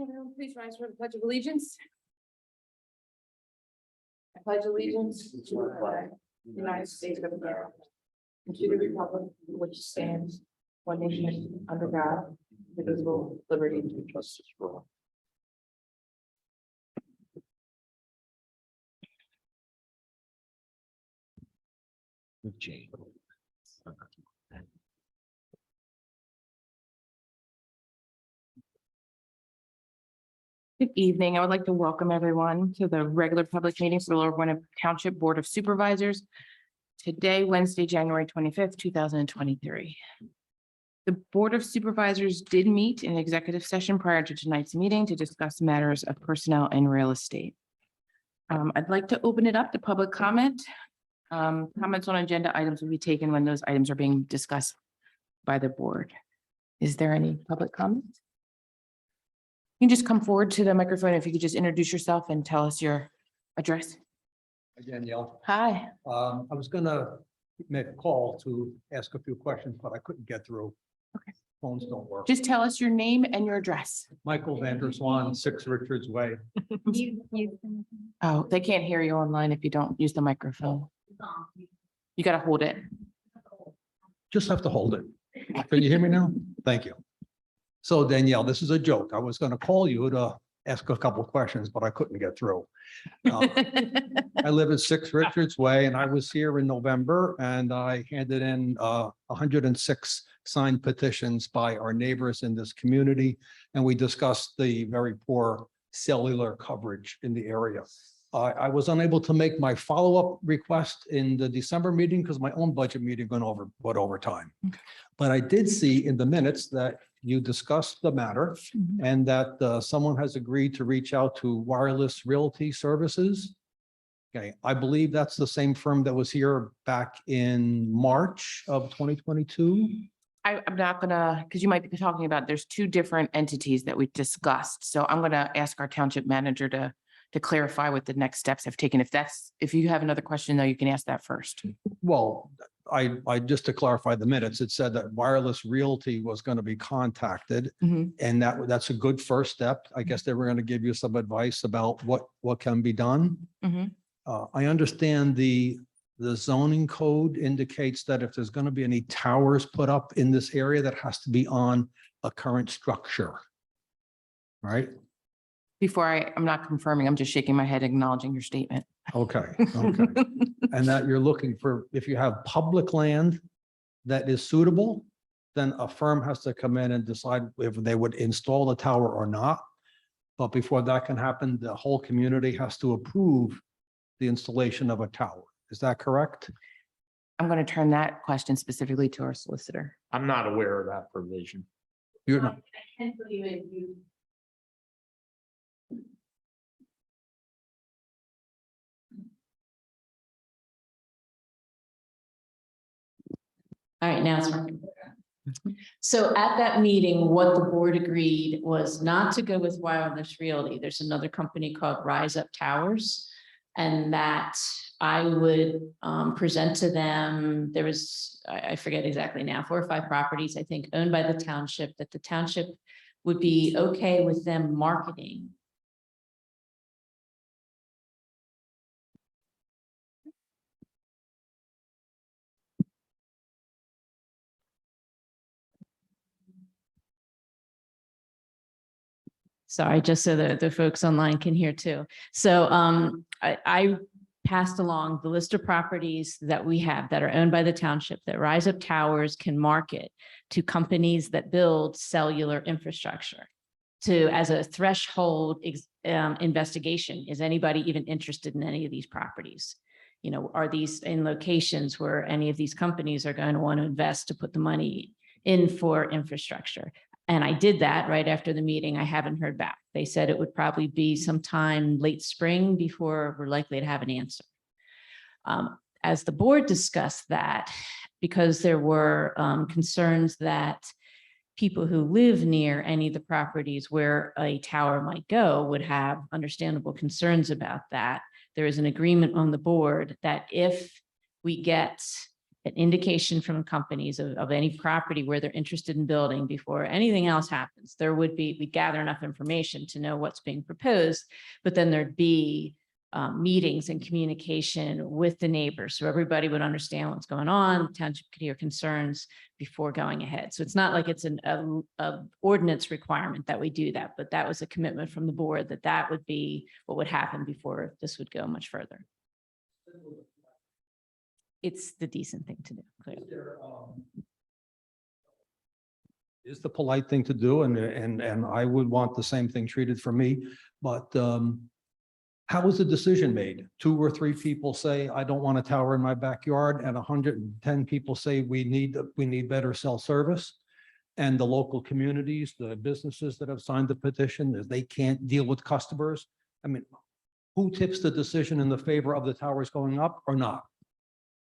Everyone, please rise for the Pledge of Allegiance. I pledge allegiance to the flag of the United States of America and to the republic for which stands one nation under God, indivisible, liberty and justice for all. Good evening. I would like to welcome everyone to the regular public meeting for the Lower Gwinnett Township Board of Supervisors. Today, Wednesday, January 25th, 2023. The Board of Supervisors did meet in executive session prior to tonight's meeting to discuss matters of personnel and real estate. I'd like to open it up to public comment. Comments on agenda items will be taken when those items are being discussed by the board. Is there any public comment? You can just come forward to the microphone if you could just introduce yourself and tell us your address. Danielle, Hi. I was gonna make a call to ask a few questions, but I couldn't get through. Okay. Phones don't work. Just tell us your name and your address. Michael Vanderswan, 6 Richards Way. Oh, they can't hear you online if you don't use the microphone. You gotta hold it. Just have to hold it. Can you hear me now? Thank you. So Danielle, this is a joke. I was gonna call you to ask a couple of questions, but I couldn't get through. I live at 6 Richards Way and I was here in November and I handed in 106 signed petitions by our neighbors in this community. And we discussed the very poor cellular coverage in the area. I was unable to make my follow-up request in the December meeting because my own budget meeting went over time. Okay. But I did see in the minutes that you discussed the matter and that someone has agreed to reach out to Wireless Realty Services. Okay, I believe that's the same firm that was here back in March of 2022. I'm not gonna, because you might be talking about, there's two different entities that we discussed. So I'm gonna ask our township manager to clarify what the next steps have taken. If you have another question, though, you can ask that first. Well, I just to clarify the minutes, it said that Wireless Realty was going to be contacted. And that's a good first step. I guess they were going to give you some advice about what can be done. I understand the zoning code indicates that if there's going to be any towers put up in this area, that has to be on a current structure. Right? I'm not confirming, I'm just shaking my head, acknowledging your statement. Okay, okay. And that you're looking for, if you have public land that is suitable, then a firm has to come in and decide if they would install the tower or not. But before that can happen, the whole community has to approve the installation of a tower. Is that correct? I'm going to turn that question specifically to our solicitor. I'm not aware of that provision. You're not. All right, now it's working. So at that meeting, what the board agreed was not to go with Wireless Realty. There's another company called Rise Up Towers. And that I would present to them, there was, I forget exactly now, 4 or 5 properties, I think, owned by the township, that the township would be okay with them marketing. Sorry, just so that the folks online can hear too. So I passed along the list of properties that we have that are owned by the township that Rise Up Towers can market to companies that build cellular infrastructure. As a threshold investigation, is anybody even interested in any of these properties? You know, are these in locations where any of these companies are going to want to invest to put the money in for infrastructure? And I did that right after the meeting. I haven't heard back. They said it would probably be sometime late spring before we're likely to have an answer. As the board discussed that, because there were concerns that people who live near any of the properties where a tower might go would have understandable concerns about that. There is an agreement on the board that if we get an indication from companies of any property where they're interested in building before anything else happens. There would be, we gather enough information to know what's being proposed, but then there'd be meetings and communication with the neighbors. So everybody would understand what's going on, the township could hear concerns before going ahead. So it's not like it's a ordinance requirement that we do that, but that was a commitment from the board that that would be what would happen before this would go much further. It's the decent thing to do, clearly. Is the polite thing to do, and I would want the same thing treated for me, but how was the decision made? 2 or 3 people say, I don't want a tower in my backyard, and 110 people say we need better cell service. And the local communities, the businesses that have signed the petition, that they can't deal with customers. I mean, who tips the decision in the favor of the towers going up or not?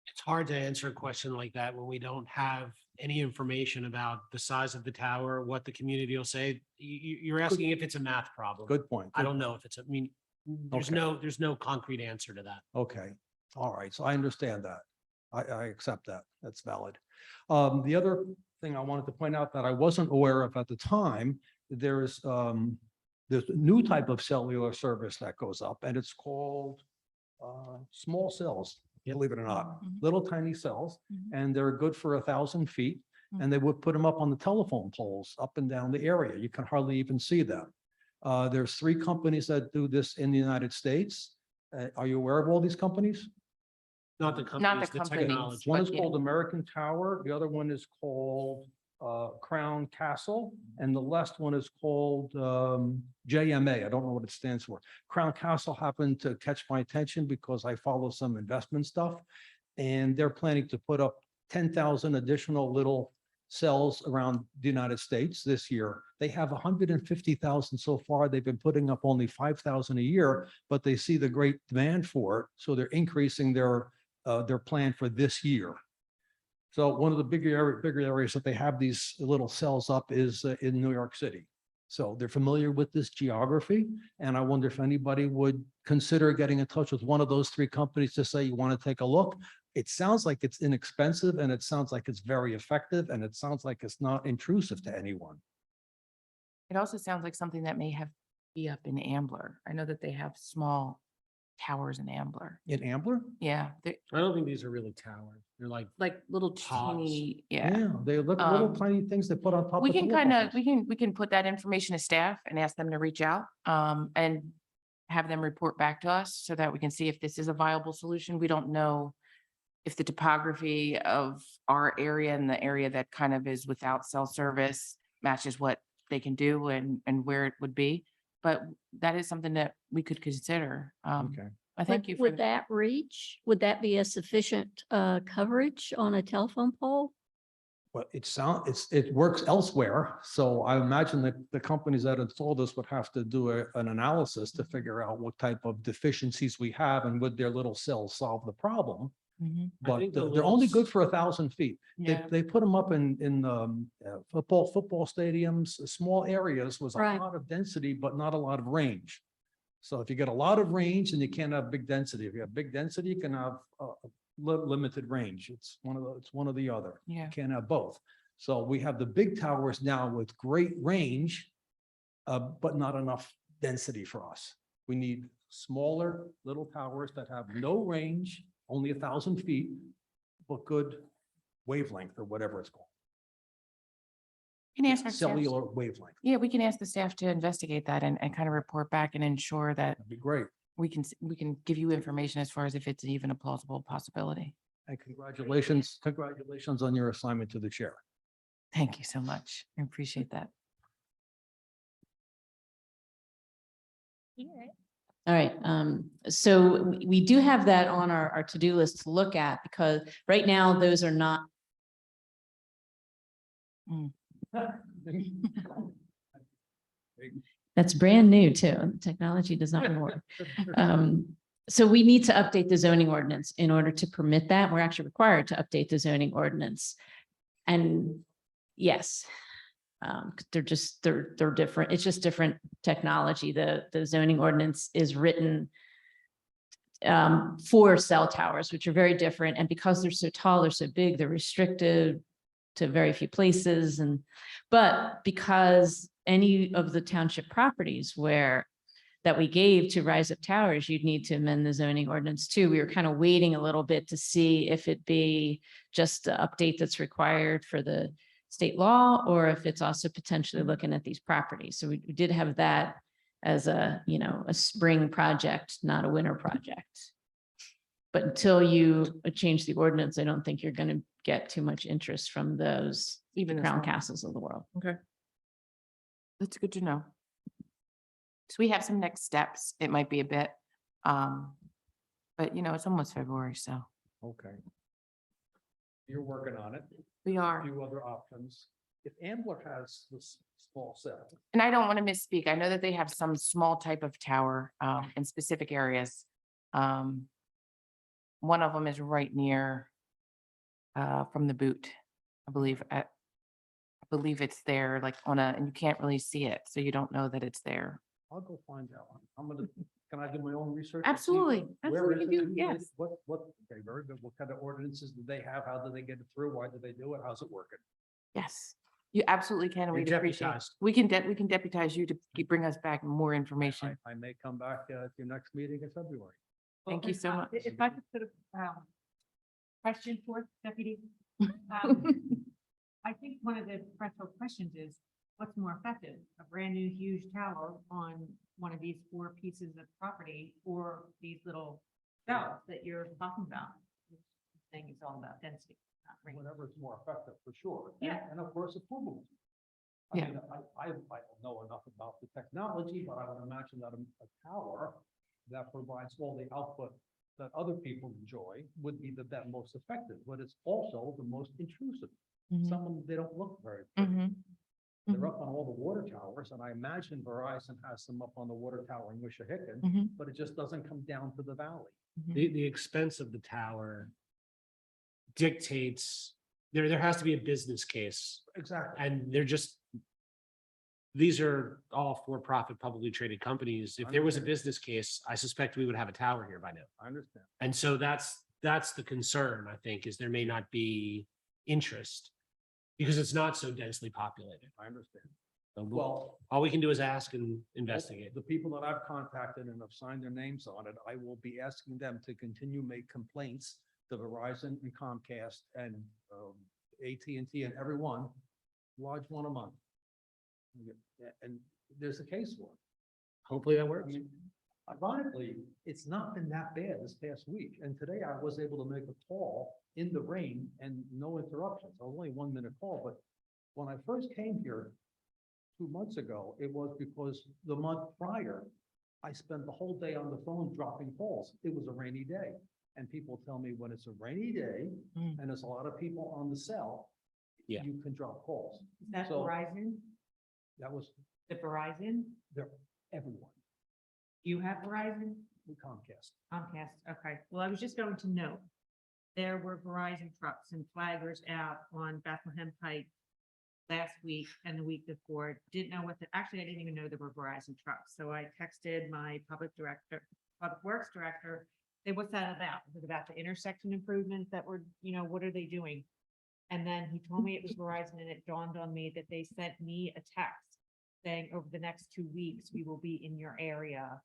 It's hard to answer a question like that when we don't have any information about the size of the tower, what the community will say. You're asking if it's a math problem. Good point. I don't know if it's, I mean, there's Okay. there's no concrete answer to that. Okay, all right, so I understand that. I accept that. That's valid. The other thing I wanted to point out that I wasn't aware of at the time, there's a new type of cellular service that goes up, and it's called small cells, believe it or not, Mhm. little tiny cells, Mhm. and they're good for 1,000 feet. And they would put them up on the telephone poles up and down the area. You can hardly even see them. There's 3 companies that do this in the United States. Are you aware of all these companies? Not the Not companies, the the companies. technology. One But is yeah. called American Tower, the other one is called Crown Castle, and the last one is called JMA. I don't know what it stands for. Crown Castle happened to catch my attention because I follow some investment stuff, and they're planning to put up 10,000 additional little cells around the United States this year. They have 150,000 so far. They've been putting up only 5,000 a year, but they see the great demand for it, so they're increasing their plan for this year. So one of the bigger areas that they have these little cells up is in New York City. So they're familiar with this geography, and I wonder if anybody would consider getting in touch with one of those 3 companies to say, you want to take a look? It sounds like it's inexpensive, and it sounds like it's very effective, and it sounds like it's not intrusive to anyone. It also sounds like something that may have be up in Ambler. I know that they have small towers in Ambler. In Ambler? Yeah, they're I don't think these are really towers. They're like, like little Pods. teeny, yeah. Yeah, they look little Um, tiny things they put on top of. We can kind of, telephones. we can put that information to staff and ask them to reach out and have them report back to us so that we can see if this is a viable solution. We don't know if the topography of our area and the area that kind of is without cell service matches what they can do and where it would be. But that is something that we could consider. Okay. I thank you for Would that reach, would that be a sufficient coverage on a telephone pole? Well, it works elsewhere, so I imagine that the companies that installed this would have to do an analysis to figure out what type of deficiencies we have and would their little cells solve the problem. Mhm. I But think the they're little only s- good for 1,000 feet. Yeah. They put them up in football stadiums, small areas with a Right. lot of density, but not a lot of range. So if you get a lot of range, then you can't have big density. If you have big density, you can have limited range. It's one or the other. Yeah. Can't have both. So we have the big towers now with great range, but not enough density for us. We need smaller little towers that have no range, only 1,000 feet, but good wavelength or whatever it's called, Can ask our staff. cellular wavelength. Yeah, we can ask the staff to investigate that and kind of report back and ensure that That'd be great. we can give you information as far as if it's even a plausible possibility. And congratulations on your assignment to the chair. Thank you so much. I appreciate that. All right, so we do have that on our to-do list to look at because right now those are not. That's brand new too. Technology does not work. So we need to update the zoning ordinance in order to permit that. We're actually required to update the zoning ordinance. And yes, they're different. It's just different technology. The zoning ordinance is written for cell towers, which are very different. And because they're so tall, they're so big, they're restricted to very few places. But because any of the township properties that we gave to Rise Up Towers, you'd need to amend the zoning ordinance too. We were kind of waiting a little bit to see if it be just the update that's required for the state law, or if it's also potentially looking at these properties. So we did have that as a spring project, not a winter project. But until you change the ordinance, I don't think you're going to get too much interest from those Even this crown one. castles of the world. Okay. That's good to know. So we have some next steps. It might be a bit, but it's almost February, so Okay. You're working on it. we A are. few other options. If Ambler has this small cell, And I don't want to misspeak. I know that they have some small type of tower in specific areas. One of them is right near from the boot, I believe. I believe it's there, like and you can't really see it, so you don't know that it's there. I'll go find out. Can I do my own research? and see Absolutely, where absolutely, is you it? do, Who yes. is- okay, very good. What kind of ordinances do they have? How do they get it through? Why do they do it? How's it working? Yes, you absolutely can. and You're We'd appreciate. deputized. We can deputize you to bring us back more information. I may come back to your next meeting in February. Thank you so much. If I could put a question forth, Deputy. I think one of the threshold questions is, what's more effective? A brand new huge tower on one of these 4 pieces of property, or these little cells that you're talking about? This thing is all about density, not range. Whatever is more effective, for sure. Yeah. And of course, approval. Yeah. I don't know enough about the technology, but I would imagine that a tower that provides all the output that other people enjoy would be the most effective, but it's also the most intrusive. Mhm, Some of them, they don't look very pretty. mhm, They're mhm, up on all the water towers, and I imagine Verizon has some up on the water tower in Wissahickon, mhm, but it just doesn't come down to the valley. mhm. The expense of the tower dictates, there has to be a business case, Exactly. and these are all for-profit publicly traded companies. If there was a Understand. business case, I suspect we would have a tower here by now. I understand. And so that's the concern, I think, is there may not be interest because it's not so densely populated. I understand. So Well, all we can do is ask and investigate. the people that I've contacted and have signed their names on it, I will be asking them to continue make complaints to Verizon and Comcast and AT&T and everyone, lodge one a month. And there's a case for it. Hopefully that I works. mean, ironically, it's not been that bad this past week. And today I was able to make a call in the rain and no interruptions. It was only a 1-minute call, but when I first came here 2 months ago, it was because the month prior, I spent the whole day on the phone dropping calls. It was a rainy day. And people tell me when it's a rainy day Mm. and there's a lot of people on the cell, Yeah. you can drop calls. Is that So- Verizon? That was The Verizon? everyone, You have Verizon? Comcast. Comcast, okay. Well, I was just going to note, there were Verizon trucks and flaggers out on Bethlehem Pike last week and the week before. Didn't know actually, I didn't even know there were Verizon trucks. So I texted my public works director. Say, what's that about? Is it about the intersection improvements that were, what are they doing? And then he told me it was Verizon, and it dawned on me that they sent me a text saying over the next 2 weeks, we will be in your area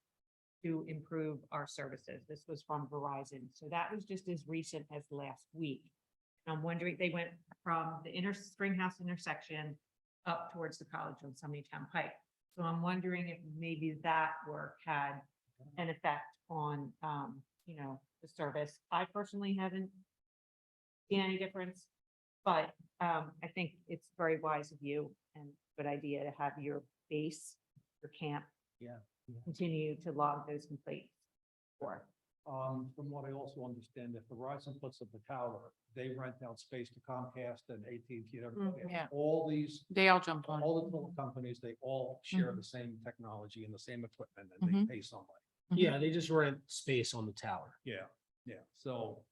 to improve our services. This was from Verizon. So that was just as recent as last week. I'm wondering, they went from the Springhouse intersection up towards the college on Town Pike. So I'm wondering if maybe that work had an effect on, the service. I personally haven't seen any difference, but I think it's very wise of you and good idea to have your base, your camp. Yeah. Continue to log those complaints for. From what I also understand, if Verizon puts up a tower, they rent out space to Comcast and AT&T and everybody. else. Yeah. All these, They all jumped on. all the little companies, they all share the same technology and the same equipment and Mhm. they pay somebody. Yeah, they just rent space on the tower. Yeah, yeah. So,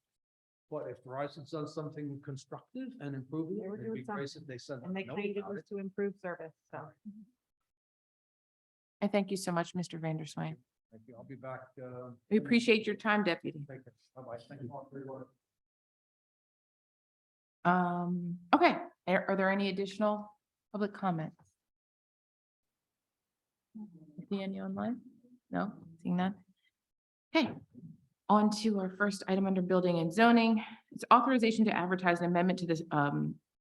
but if Verizon's done something constructive and improving, They were it'd doing be great if they said. And they no claimed it about was to improve service, so. I thank you so much, Mr. Vanderswine. Thank you. I'll be back. We appreciate your time, Deputy. Take care. Bye-bye. Thank you all for your work. Okay, are there any additional public comments? See any online? No, seeing none? Okay, on to our first item under building and zoning. It's authorization to advertise an amendment to this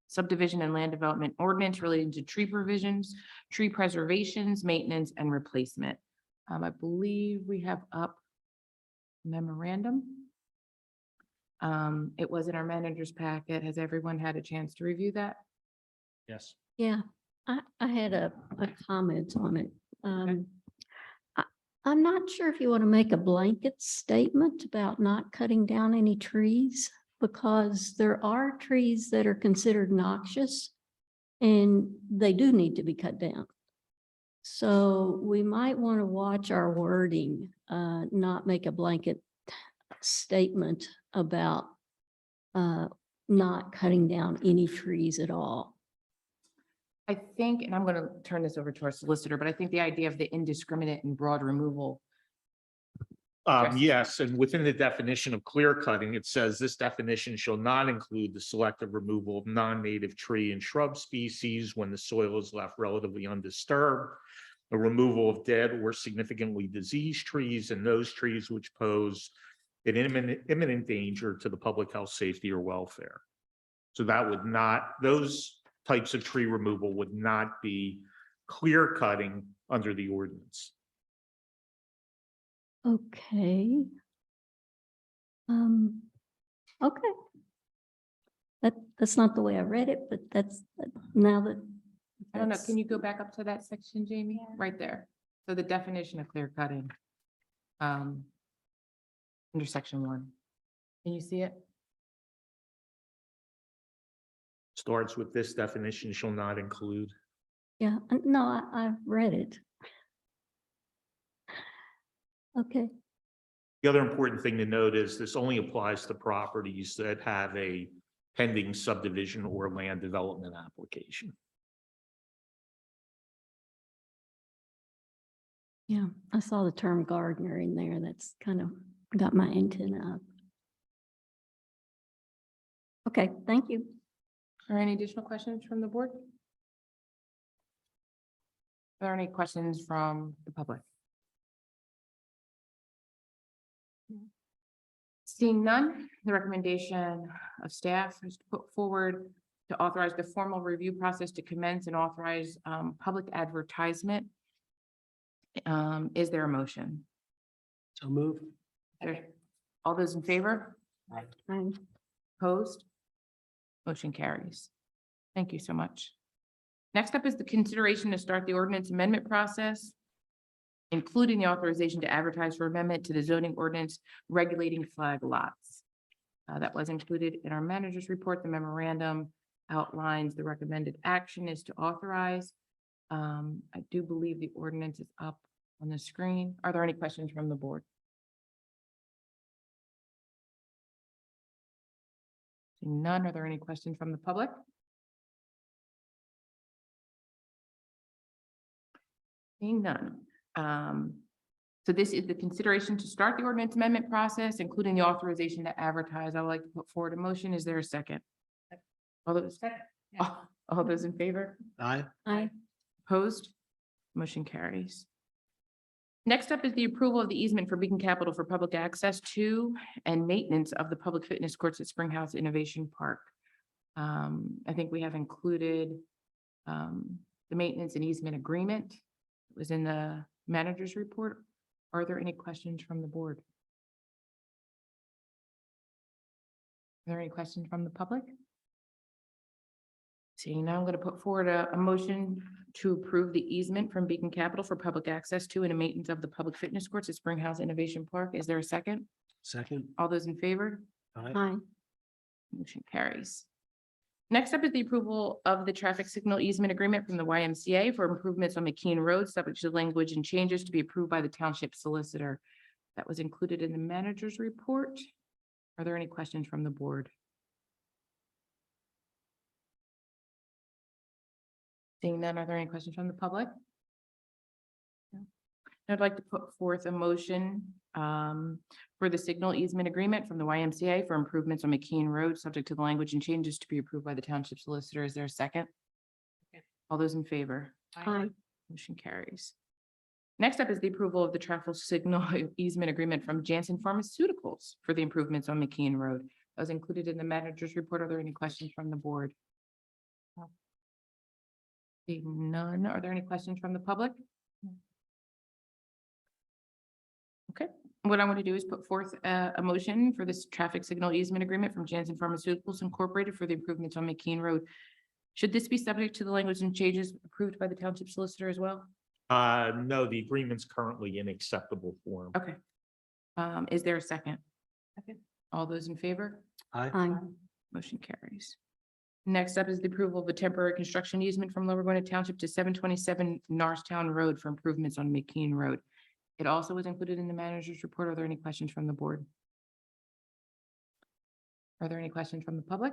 subdivision and land development ordinance relating to tree provisions, tree preservations, maintenance, and replacement. I believe we have up memorandum. It was in our manager's packet. Has everyone had a chance to review that? Yes. Yeah, I had a comment on it. I'm not sure if you want to make a blanket statement about not cutting down any trees, because there are trees that are considered noxious and they do need to be cut down. So we might want to watch our wording, not make a blanket statement about not cutting down any trees at all. I think, and I'm going to turn this over to our solicitor, but I think the idea of the indiscriminate and broad removal. Yes. Yes, and within the definition of clear cutting, it says this definition shall not include the selective removal of non-native tree and shrub species when the soil is left relatively undisturbed, the removal of dead or significantly diseased trees, and those trees which pose an imminent danger to the public health, safety, or welfare. So that would not, those types of tree removal would not be clear cutting under the ordinance. Okay. Okay. That's not the way I read it, but that's now that. I don't know. that's- Can you go back up to that section, Jamie? Right there. So the definition of clear cutting. Under section 1. Can you see it? Starts with this definition shall not include. Yeah, no, I've read it. Okay, The other important thing to note is this only applies to properties that have a pending subdivision or land development application. yeah, I saw the term gardener in there. That's kind of got my antenna up. Okay, thank you. Are any additional questions from the board? Are there any questions from the public? Seeing none, the recommendation of staff is to put forward to authorize the formal review process to commence and authorize public advertisement. Is there a motion? So move. All those in favor? Aye. Opposed? Motion carries. Thank you so much. Next up is the consideration to start the ordinance amendment process, including the authorization to advertise for amendment to the zoning ordinance regulating flag lots. That was included in our manager's report. The memorandum outlines the recommended action is to authorize. I do believe the ordinance is up on the screen. Are there any questions from the board? Seeing none, are there any questions from the public? Seeing none. So this is the consideration to start the ordinance amendment process, including the authorization to advertise. I would like to put forward a motion. Is there a second? All those, all those in favor? Aye. Aye. Opposed? Motion carries. Next up is the approval of the easement for Beacon Capital for public access to and maintenance of the public fitness courts at Springhouse Innovation Park. I think we have included the maintenance and easement agreement. It was in the manager's report. Are there any questions from the board? Are there any questions from the public? Seeing now, I'm going to put forward a motion to approve the easement from Beacon Capital for public access to and a maintenance of the public fitness courts at Springhouse Innovation Park. Is there a second? Second. All those in favor? Aye. Aye. Motion carries. Next up is the approval of the traffic signal easement agreement from the YMCA for improvements on McKean Road, subject to language and changes to be approved by the township solicitor. That was included in the manager's report. Are there any questions from the board? Seeing none, are there any questions from the public? No. I'd like to put forth a motion for the signal easement agreement from the YMCA for improvements on McKean Road, subject to the language and changes to be approved by the township solicitor. Is there a second? All those in favor? Aye. Motion carries. Next up is the approval of the traffic signal easement agreement from Janssen Pharmaceuticals for the improvements on McKean Road. That was included in the manager's report. Are there any questions from the board? Seeing none. Are there any questions from the public? Okay, what I want to do is put forth a motion for this traffic signal easement agreement from Janssen Pharmaceuticals Incorporated for the improvements on McKean Road. Should this be subject to the language and changes approved by the township solicitor as well? No, the agreement's currently in acceptable form. Okay. Is there a second? Okay. All those in favor? Aye. Motion carries. Next up is the approval of a temporary construction easement from Lower Gwinnett Township to 727 Norristown Road for improvements on McKean Road. It also was included in the manager's report. Are there any questions from the board? Are there any questions from the public?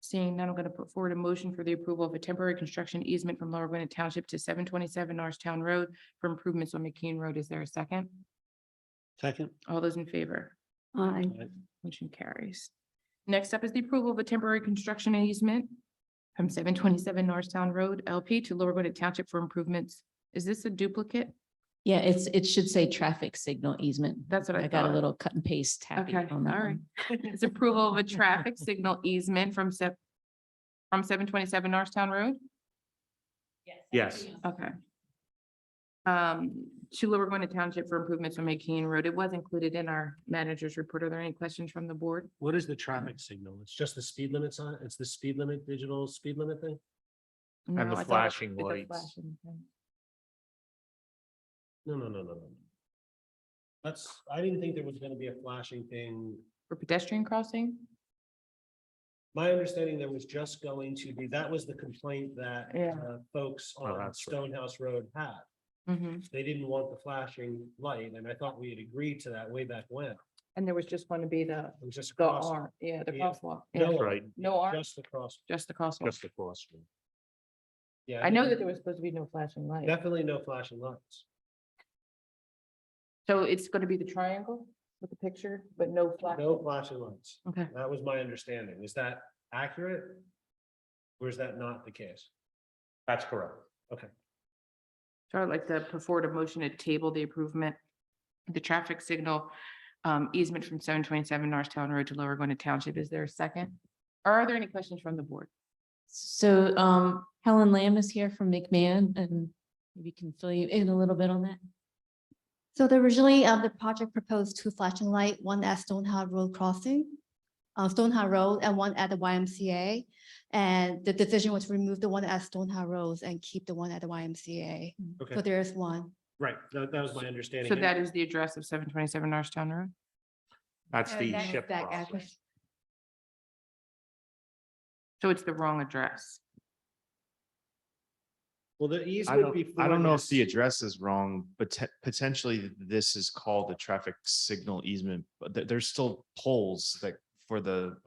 Seeing none, I'm going to put forward a motion for the approval of a temporary construction easement from Lower Gwinnett Township to 727 Norristown Road for improvements on McKean Road. Is there a second? Second. All those in favor? Aye. Motion carries. Next up is the approval of a temporary construction easement from 727 Norristown Road LP to Lower Gwinnett Township for improvements. Is this a duplicate? Yeah, it should say traffic signal easement. That's what I got a thought. little cut and paste happy. Okay, on that all right. one. It's approval of a traffic signal easement from 727 Norristown Road? Yes. Okay. To Lower Gwinnett Township for improvements on McKean Road. It was included in our manager's report. Are there any questions from the board? What is the traffic signal? It's just the speed limit sign? It's the speed limit, digital speed limit thing? No, the I thought flashing it's a lights. flashing thing. No. I didn't think there was gonna be a flashing thing. For pedestrian crossing? My understanding there was just going to be, that was the complaint that Yeah. folks Oh, on that's right. Stonehouse Road had. Mm-hmm. They didn't want the flashing light, and I thought we had agreed to that way back when. And there was just going to be the It was just a the cross. arm, yeah, the Yeah. crosswalk. No, Yeah. Right, No arm, just the cross. just the crosswalk. just the crosswalk. Yeah. I know that there was supposed to be no flashing light. Definitely no flashing lights. So it's going to be the triangle with the picture, but no flash. No flashing lights. Okay. That was my understanding. Is that accurate? Or is that not the case? That's correct. So I'd like to put forward a motion to table the improvement, the traffic signal easement from 727 Norristown Road to Lower Gwinnett Township. Is there a second? Or are there any questions from the board? So Helen Lamb is here from McMahon and maybe can fill you in a little bit on that. So originally, the project proposed two flashing light, one at Stonehouse Road crossing, Stonehouse Road, and one at the YMCA. And the decision was to remove the one at Stonehouse Road and keep the one at the YMCA. So Okay, there is one. right. That was my understanding. So that is the address of 727 Norristown Road? That's the That is ship that crossing. address. So it's the wrong address. Well, the I easement don't, before. I don't know if the this- address is wrong, but potentially this is called a traffic signal easement, but there's still poles that for the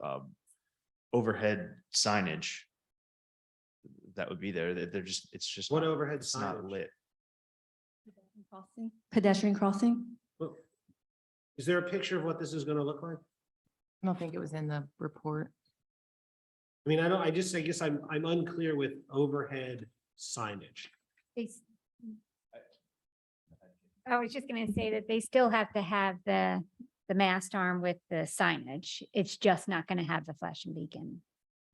overhead signage that would be there. They're just, it's just. What not- overhead It's not signage? lit. Pedestrian crossing? Well, is there a picture of what this is gonna look like? I don't think it was in the report. I mean, I guess I'm unclear with overhead signage. I was just gonna say that they still have to have the mast arm with the signage. It's just not gonna have the flashing beacon.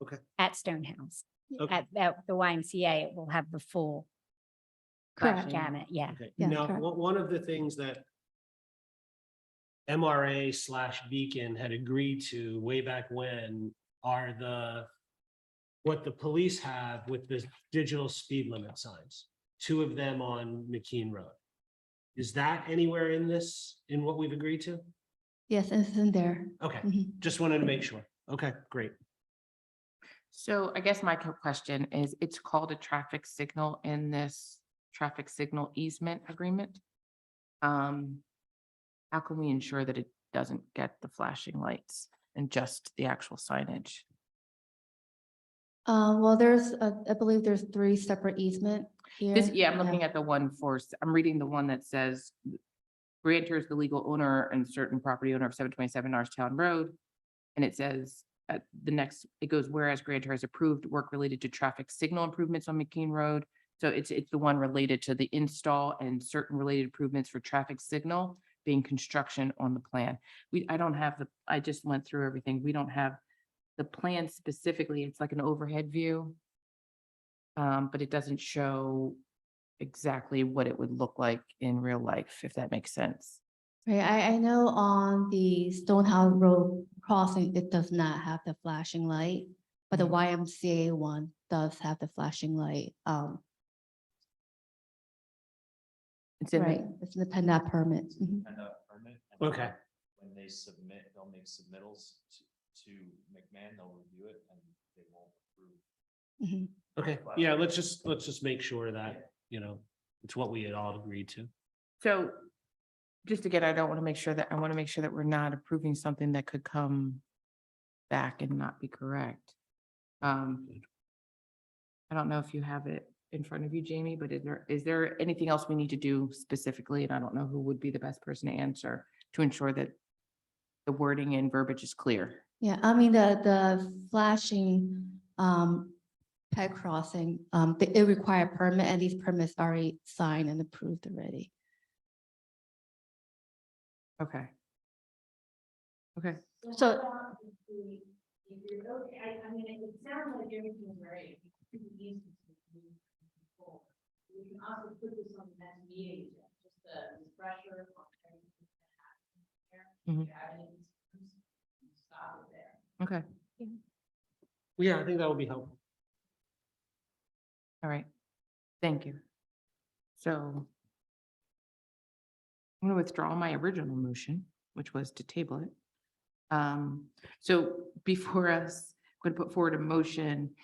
Okay. At Stonehouse. Okay. At the YMCA, it will have the full Correct. gamut, yeah. Okay, Yeah, now, correct. one of the things that MRA/Beacon had agreed to way back when are what the police have with the digital speed limit signs, two of them on McKean Road. Is that anywhere in what we've agreed to? Yes, it's in there. Okay, Mhm. just wanted to make sure. Okay, great. So I guess my question is, it's called a traffic signal in this traffic signal easement agreement. How can we ensure that it doesn't get the flashing lights and just the actual signage? Well, I believe there's 3 separate easement. This, here. yeah, I'm looking at the one for, I'm reading the one that says grantor is the legal owner and certain property owner of 727 Norristown Road. And it says, the next, it goes, whereas grantor has approved work related to traffic signal improvements on McKean Road. So it's the one related to the install and certain related improvements for traffic signal being construction on the plan. I don't have I just went through everything. We don't have the plan specifically. It's like an overhead view. But it doesn't show exactly what it would look like in real life, if that makes sense. Right, I know on the Stonehouse Road crossing, it does not have the flashing light, but the YMCA one does have the flashing light. It's in, Right, it's in the PennDOT permit. Mhm. And a permit. and Okay. then When they submit, they'll make submittals to McMahon, they'll review it and they won't approve. Mhm. Okay, yeah, let's just make sure that, it's what we had all agreed to. so just again, I want to make sure that we're not approving something that could come back and not be correct. I don't know if you have it in front of you, Jamie, but is there anything else we need to do specifically? And I don't know who would be the best person to answer to ensure that the wording and verbiage is clear. Yeah, I mean, the flashing pet crossing, it require a permit and these permits are already signed and approved already. Okay. Okay. So, We can also put this on the next meeting, just a refresher. Mhm. Stop it there. Okay. Yeah, I think that would be helpful. All right. Thank you. So I'm going to withdraw my original motion, which was to table it. So before us, I'm going to put forward a motion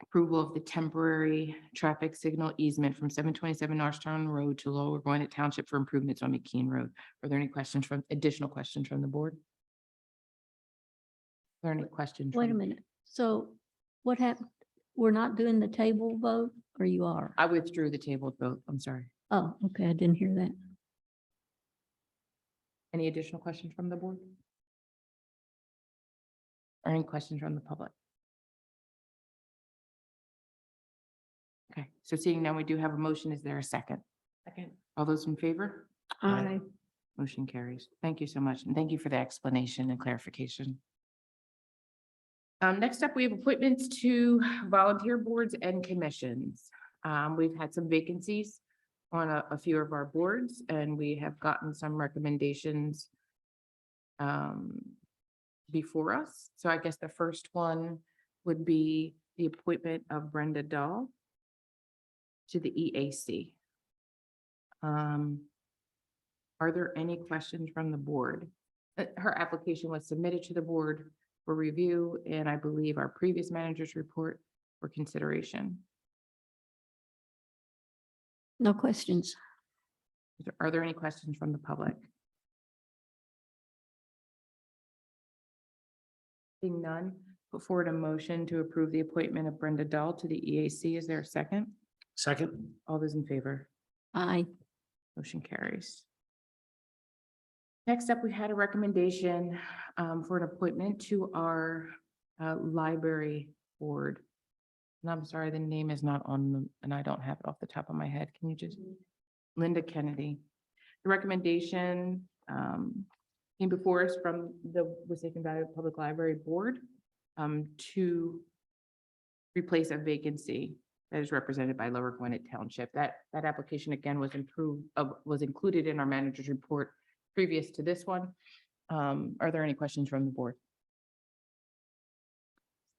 approval of the temporary traffic signal easement from 727 Norristown Road to Lower Gwinnett Township for improvements on McKean Road. Are there any additional questions from the board? Are there any questions? Wait a from- minute. So what happened? We're not doing the table vote or you are? I withdrew the tabled vote. I'm sorry. Oh, okay. I didn't hear that. Any additional questions from the board? Or any questions from the public? Okay, so seeing now we do have a motion. Is there a second? Second. All those in favor? Aye. Motion carries. Thank you so much. And thank you for the explanation and clarification. Next up, we have appointments to volunteer boards and commissions. We've had some vacancies on a few of our boards and we have gotten some recommendations before us. So I guess the first one would be the appointment of Brenda Dahl to the EAC. Are there any questions from the board? Her application was submitted to the board for review, and I believe our previous manager's report for consideration. No questions. Are there any questions from the public? Seeing none, put forward a motion to approve the appointment of Brenda Dahl to the EAC. Is there a second? Second, All those in favor? Aye. Motion carries. Next up, we had a recommendation for an appointment to our library board. And I'm sorry, the name is not on, and I don't have it off the top of my head. Can you just, Linda Kennedy. The recommendation came before us from the Wissahickon Valley Public Library Board to replace a vacancy that is represented by Lower Gwinnett Township. That application again was included in our manager's report previous to this one. Are there any questions from the board?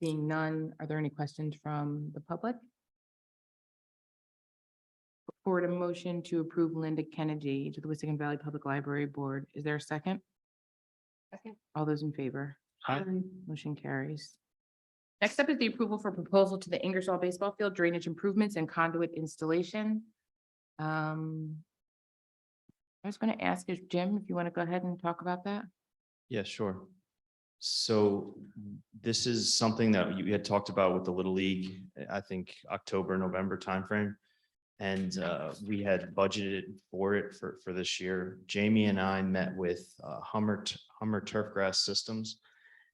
Seeing none, are there any questions from the public? Put forward a motion to approve Linda Kennedy to the Wissahickon Valley Public Library Board. Is there a second? Second. All those in favor? Aye. Motion carries. Next up is the approval for proposal to the Ingersoll Baseball Field drainage improvements and conduit installation. I was going to ask if Jim, if you want to go ahead and talk about that. Yeah, sure. So this is something that you had talked about with the Little League, I think October, November timeframe. And we had budgeted for it for this year. Jamie and I met with Hummer Turfgrass Systems.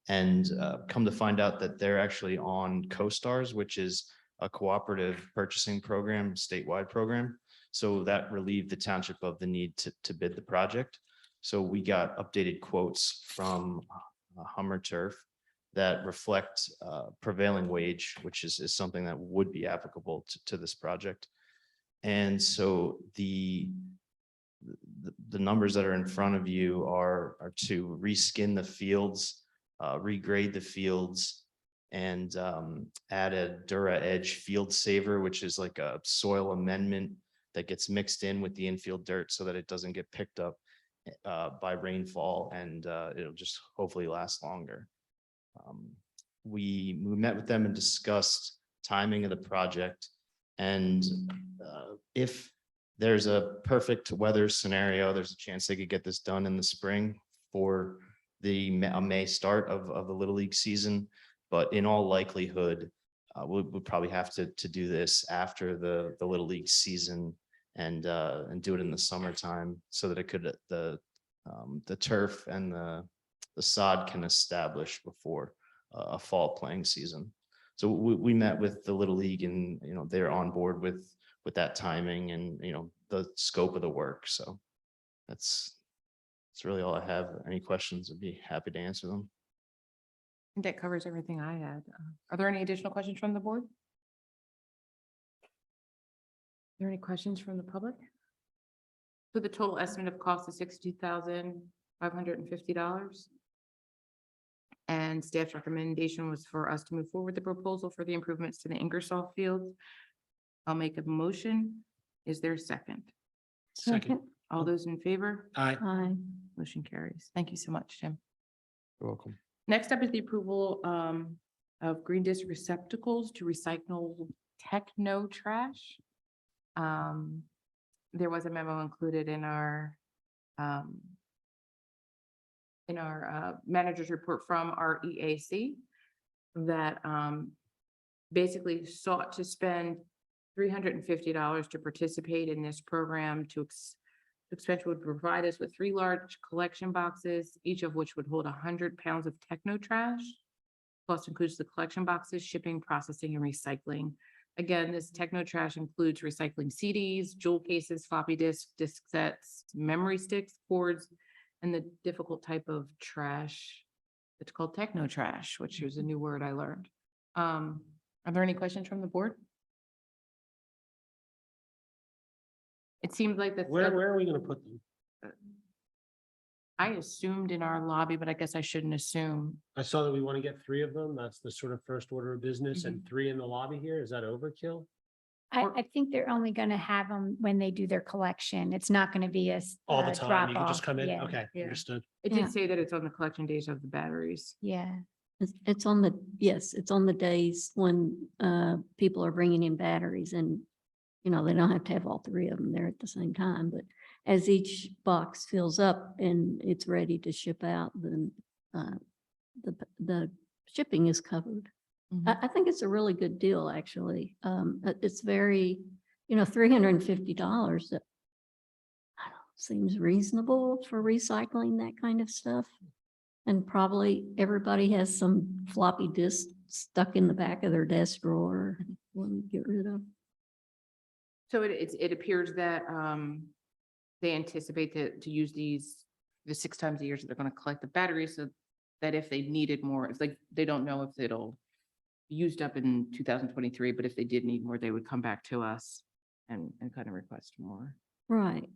And come to find out that they're actually on CoStars, which is a cooperative purchasing program, statewide program. So that relieved the township of the need to bid the project. So we got updated quotes from Hummer Turf that reflect prevailing wage, which is something that would be applicable to this project. And so the numbers that are in front of you are to reskin the fields, regrade the fields, and add a Dura Edge field saver, which is like a soil amendment that gets mixed in with the infield dirt so that it doesn't get picked up by rainfall, and it'll just hopefully last longer. We met with them and discussed timing of the project. And if there's a perfect weather scenario, there's a chance they could get this done in the spring for the May start of the Little League season. But in all likelihood, we'll probably have to do this after the Little League season and do it in the summertime so that it could the turf and the sod can establish before a fall playing season. So we met with the Little League, and they're on board with that timing and the scope of the work. So that's really all I have. Any questions? I'd be happy to answer them. I think that covers everything I had. Are there any additional questions from the board? Are there any questions from the public? So the total estimate of cost is $62,550. And staff's recommendation was for us to move forward with the proposal for the improvements to the Ingersoll Field. I'll make a motion. Is there a second? Second. All those in favor? Aye. Aye. Motion carries. Thank you so much, Jim. You're welcome. Next up is the approval of green disc receptacles to recycle techno trash. There was a memo included in our manager's report from our EAC that basically sought to spend $350 to participate in this program. Expense would provide us with 3 large collection boxes, each of which would hold 100 pounds of techno trash. Cost includes the collection boxes, shipping, processing, and recycling. Again, this techno trash includes recycling CDs, jewel cases, floppy disks, disc sets, memory sticks, cords, and the difficult type of trash. It's called techno trash, which is a new word I learned. Are there any questions from the board? It seems like that. Where are we gonna put them? I assumed in our lobby, but I guess I shouldn't assume. I saw that we want to get 3 of them. That's the sort of first order of business, and 3 in the lobby here. Is that overkill? Or- I think they're only gonna have them when they do their collection. It's not gonna be All the time. drop You can just off. come in. Yeah, Okay, Yeah. understood. It Yeah. did say that it's on the collection days of the batteries. yeah. It's on the, yes, it's on the days when people are bringing in batteries, and they don't have to have all 3 of them there at the same time, but as each box fills up and it's ready to ship out, then the shipping is covered. I think it's a really good deal, actually. It's very, $350. That I don't know, seems reasonable for recycling that kind of stuff. And probably everybody has some floppy disk stuck in the back of their desk drawer. Want to get rid of. So it appears that they anticipate to use the 6 times a year, so they're going to collect the batteries so that if they needed more, it's like they don't know if it'll be used up in 2023, but if they did need more, they would come back to us and kind of request more. Right.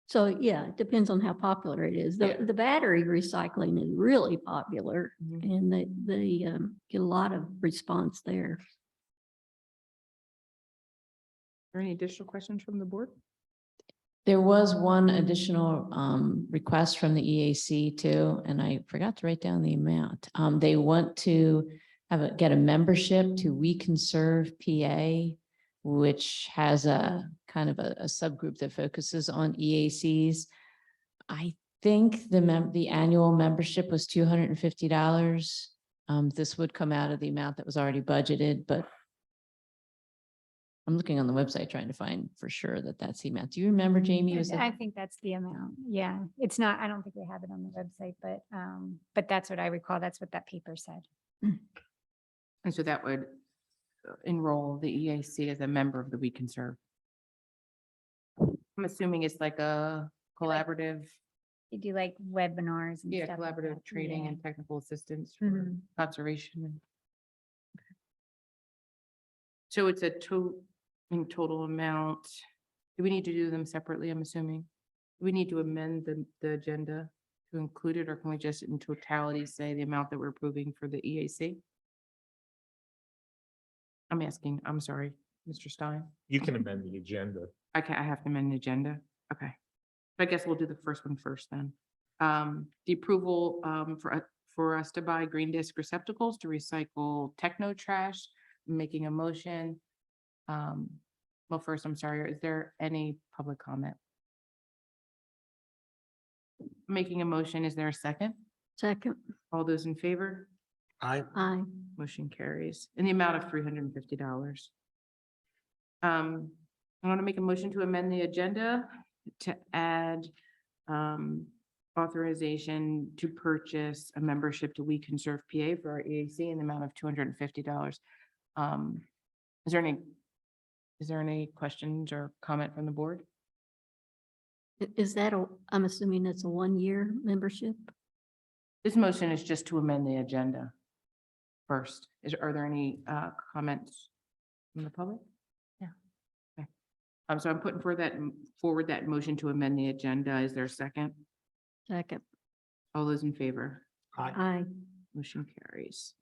So yeah, it depends on how popular it is. Yeah. The battery recycling is really popular, and they get a lot of response there. Are there any additional questions from the board? There was one additional request from the EAC too, and I forgot to write down the amount. They want to get a membership to We Conserve PA, which has a kind of a subgroup that focuses on EACs. I think the annual membership was $250. This would come out of the amount that was already budgeted, but I'm looking on the website trying to find for sure that that's the amount. Do you remember, Jamie? Was I it? think that's the amount. Yeah, it's not, I don't think we have it on the website, but that's what I recall. That's what that paper said. And so that would enroll the EAC as a member of the We Can Serve. I'm assuming it's like a collaborative, You do like webinars and yeah, stuff. like collaborative that. training Yeah. and technical assistance for Mhm. conservation. So it's in total amount. Do we need to do them separately? I'm assuming. Do we need to amend the agenda to include it, or can we just in totality say the amount that we're approving for the EAC? I'm asking, I'm sorry, Mr. Stein. You can amend the agenda. I have to amend the agenda. Okay. I guess we'll do the first one first then. The approval for us to buy green disc receptacles to recycle techno trash, making a motion. Well, first, I'm sorry, is there any public comment? Making a motion, is there a second? Second, All those in favor? I, aye. Motion carries in the amount of $350. I want to make a motion to amend the agenda to add authorization to purchase a membership to We Can Serve PA for our EAC in the amount of $250. Is there any questions or comment from the board? Is that I'm assuming it's a 1-year membership? This motion is just to amend the agenda first. Are there any comments from the public? Yeah. Okay. So I'm putting forward that motion to amend the agenda. Is there a second? Second, All those in favor? aye. Motion carries.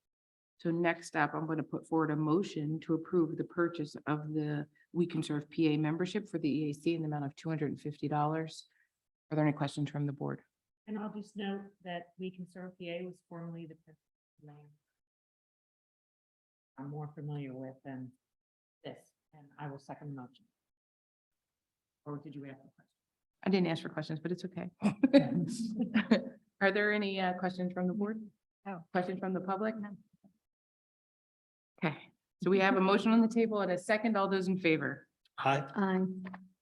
So next up, I'm going to put forward a motion to approve the purchase of the We Can Serve PA membership for the EAC in the amount of $250. Are there any questions from the board? And I'll just note that We Can Serve PA was formerly the name I'm more familiar with than this, and I will second the motion. Or did you ask a question? I didn't ask for questions, but it's okay. Are there any questions from the board? Oh. Questions from the public? Okay, so we have a motion on the table and a second. All those in favor? I, Aye.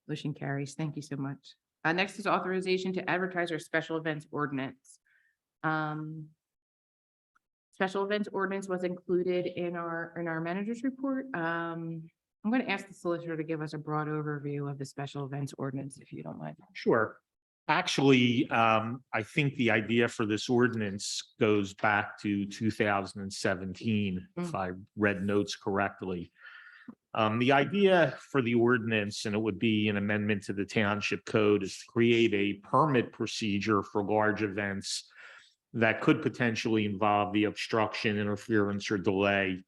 Motion carries. Thank you so much. Next is authorization to advertise our special events ordinance. Special events ordinance was included in our manager's report. I'm going to ask the solicitor to give us a broad overview of the special events ordinance, if you don't mind. Sure. Actually, I think the idea for this ordinance goes back to 2017, if I read notes correctly. The idea for the ordinance, and it would be an amendment to the township code, is to create a permit procedure for large events that could potentially involve the obstruction, interference, or delay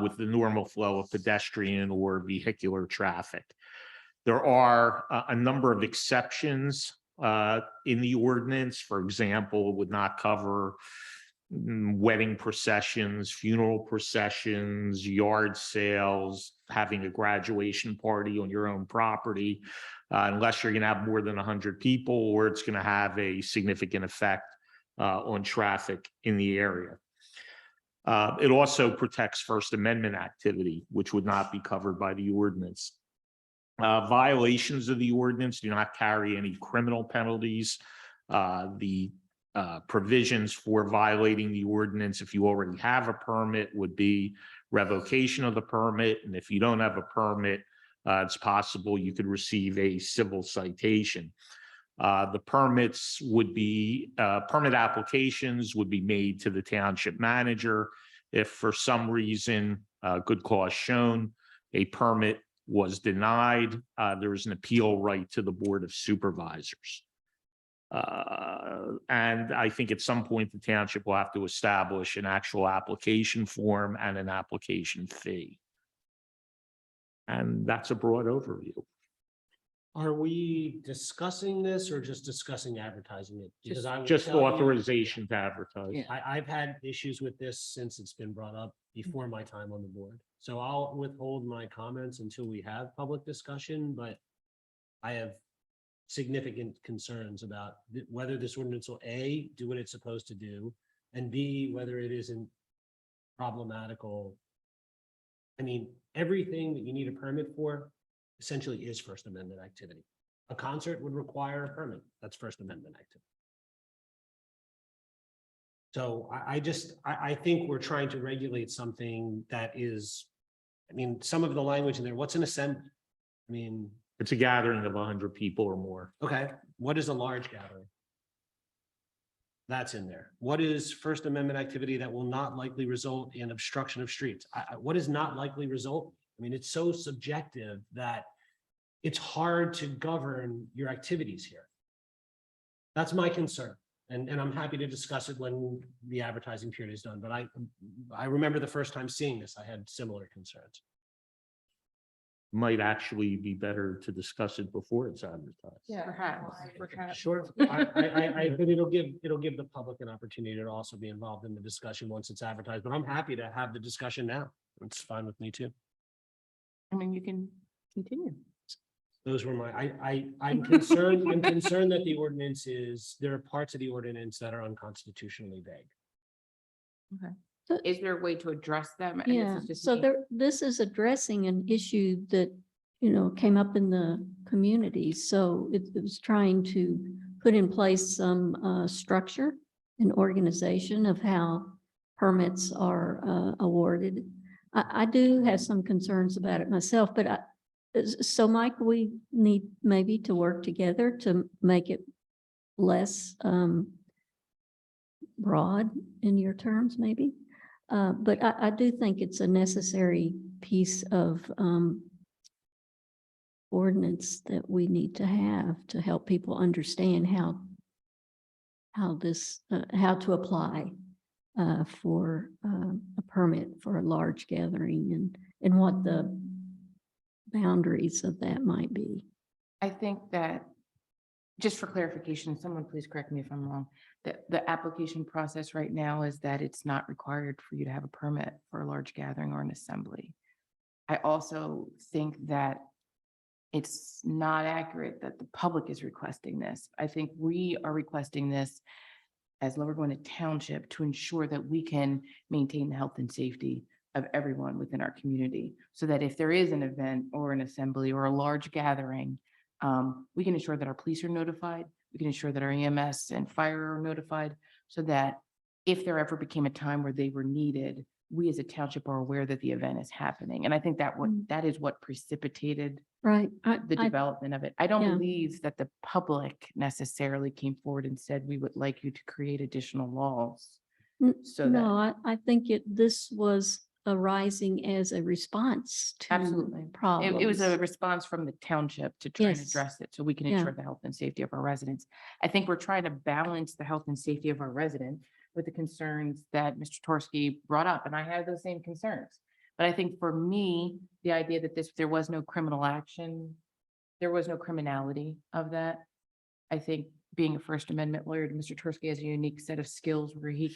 with the normal flow of pedestrian or vehicular traffic. There are a number of exceptions in the ordinance. For example, it would not cover wedding processions, funeral processions, yard sales, having a graduation party on your own property, unless you're going to have more than 100 people, or it's going to have a significant effect on traffic in the area. It also protects First Amendment activity, which would not be covered by the ordinance. Violations of the ordinance do not carry any criminal penalties. The provisions for violating the ordinance, if you already have a permit, would be revocation of the permit. And if you don't have a permit, it's possible you could receive a civil citation. The permits would be, permit applications would be made to the township manager. If for some reason, good cause shown, a permit was denied, there is an appeal right to the Board of Supervisors. And I think at some point the township will have to establish an actual application form and an application fee. And that's a broad overview. are we discussing this or just discussing advertising it? Because I will Just tell you- authorization to advertise. Yeah. I've had issues with this since it's been brought up before my time on the board. So I'll withhold my comments until we have public discussion, but I have significant concerns about whether this ordinance will A, do what it's supposed to do, and B, whether it isn't problematical I mean, everything that you need a permit for essentially is First Amendment activity. A concert would require a permit. That's First Amendment activity. So I think we're trying to regulate something that is, I mean, some of the language in there, what's an assembly? I mean, It's a gathering of 100 people or more. okay, what is a large gathering? That's in there. What is First Amendment activity that will not likely result in obstruction of streets? What is not likely result? I mean, it's so subjective that it's hard to govern your activities here. That's my concern. And I'm happy to discuss it when the advertising period is done. But I remember the first time seeing this, I had similar concerns. Might actually be better to discuss it before it's advertised. Yeah, perhaps. Sure. But it'll give the public an opportunity to also be involved in the discussion once it's advertised, but I'm happy to have the discussion now. It's fine with me too. I mean, you can continue. Those were my, I'm concerned that the ordinance is, there are parts of the ordinance that are unconstitutionally vague. Is there a way to address them? And this Yeah, is just so me. this is addressing an issue that, came up in the community. So it was trying to put in place some structure and organization of how permits are awarded. I do have some concerns about it myself, but so Mike, we need maybe to work together to make it less broad in your terms, maybe. But I do think it's a necessary piece of ordinance that we need to have to help people understand how to apply for a permit for a large gathering and what the boundaries of that might be. I think that, just for clarification, someone please correct me if I'm wrong, that the application process right now is that it's not required for you to have a permit for a large gathering or an assembly. I also think that it's not accurate that the public is requesting this. I think we are requesting this as Lower Gwinnett Township to ensure that we can maintain the health and safety of everyone within our community, so that if there is an event or an assembly or a large gathering, we can ensure that our police are notified. We can ensure that our EMS and fire are notified, so that if there ever became a time where they were needed, we as a township are aware that the event is happening. And I think that that is what precipitated Right. the development of it. I don't yeah. believe that the public necessarily came forward and said, we would like you to create additional laws. So that, No, I think this was arising as a response to absolutely. problems. It was a response from the township to try and Yes. address it so we can Yeah. ensure the health and safety of our residents. I think we're trying to balance the health and safety of our residents with the concerns that Mr. Torski brought up, and I have those same concerns. But I think for me, the idea that there was no criminal action, there was no criminality of that. I think being a First Amendment lawyer, Mr. Tursky has a unique set of skills where he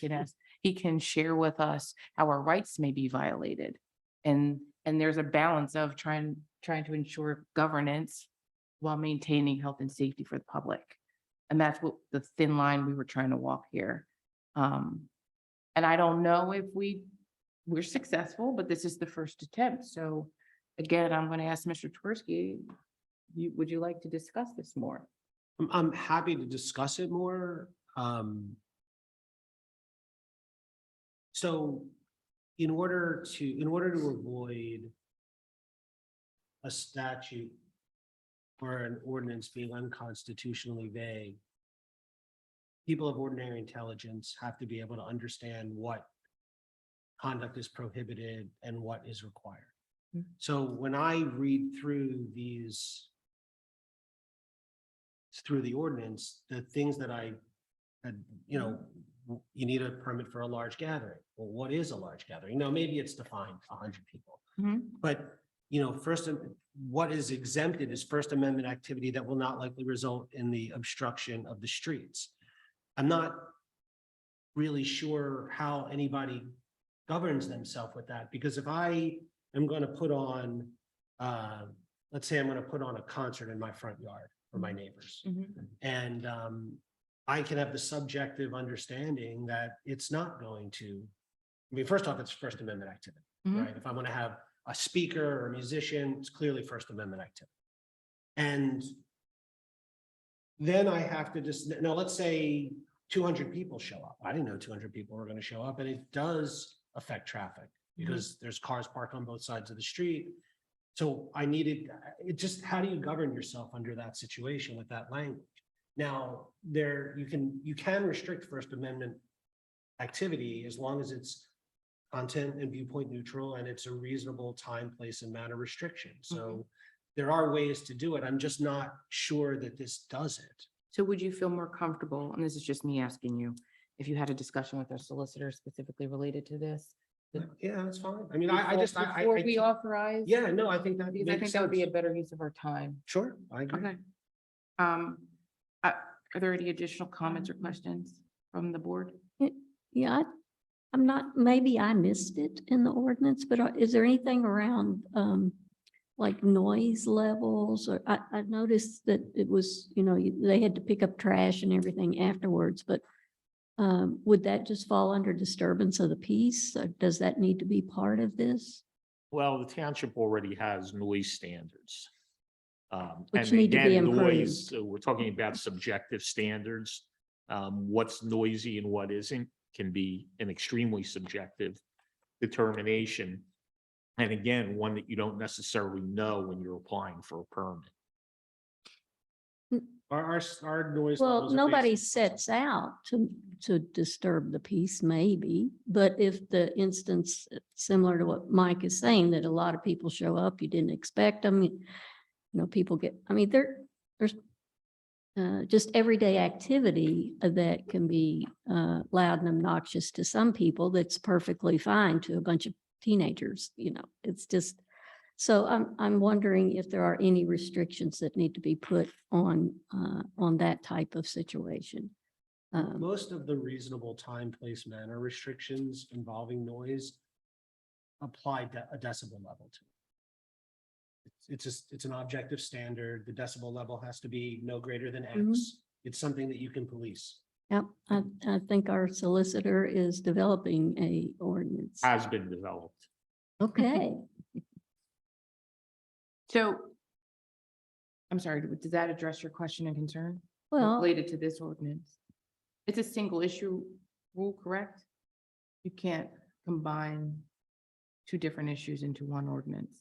can share with us how our rights may be violated. And there's a balance of trying to ensure governance while maintaining health and safety for the public. And that's what the thin line we were trying to walk here. And I don't know if we're successful, but this is the first attempt. So again, I'm going to ask Mr. Twersky, would you like to discuss this more? I'm happy to discuss it more. So in order to avoid a statute or an ordinance being unconstitutionally vague, people of ordinary intelligence have to be able to understand what conduct is prohibited and what is required. Mhm. So when I read through the ordinance, the things that I had, you need a permit for a large gathering. Well, what is a large gathering? No, maybe it's defined 100 people, but what is exempted is First Amendment activity that will not likely result in the obstruction of the streets. I'm not really sure how anybody governs themselves with that, because if I am going to put on, let's say I'm going to put on a concert in my front yard for my neighbors, and I can have the subjective understanding that it's not going to, I mean, first off, it's First Amendment activity, right? If I'm going to have a speaker or a musician, it's clearly First Amendment activity. And then I have to just, now let's say 200 people show up. I didn't know 200 people were going to show up, and it does affect traffic because there's cars parked on both sides of the street. So I needed, it just, how do you govern yourself under that situation with that language? Now, you can restrict First Amendment activity as long as it's content and viewpoint neutral and it's a reasonable time, place, and manner restriction. So there are ways to do it. I'm just not sure that this does it. So would you feel more comfortable, and this is just me asking you, if you had a discussion with our solicitor specifically related to this? Yeah, that's fine. I mean, I just, Before we authorize? yeah, no, I think that Because I makes think that would be a sense. better use of our time. Sure, I agree. Okay. Are there any additional comments or questions from the board? Yeah, I'm not, maybe I missed it in the ordinance, but is there anything around like noise levels? Or I noticed that it was, they had to pick up trash and everything afterwards, but would that just fall under disturbance of the peace? Or does that need to be part of this? Well, the township already has noise standards. Which And need to be again, improved. noise, so we're talking about subjective standards. What's noisy and what isn't can be an extremely subjective determination. And again, one that you don't necessarily know when you're applying for a permit. Our noise. Well, levels are nobody based- sets out to disturb the peace, maybe, but if the instance, similar to what Mike is saying, that a lot of people show up, you didn't expect them, people get, I mean, there's just everyday activity that can be loud and obnoxious to some people that's perfectly fine to a bunch of teenagers, it's just, so I'm wondering if there are any restrictions that need to be put on that type of situation. Most of the reasonable time, place, manner restrictions involving noise apply a decibel level to. It's an objective standard. The decibel level has to be no greater than X. It's something that you can police. Yep, I think our solicitor is developing a ordinance. Has been developed. Okay. So, I'm sorry, does that address your question and concern Well, related to this ordinance? It's a single issue rule, correct? You can't combine two different issues into one ordinance.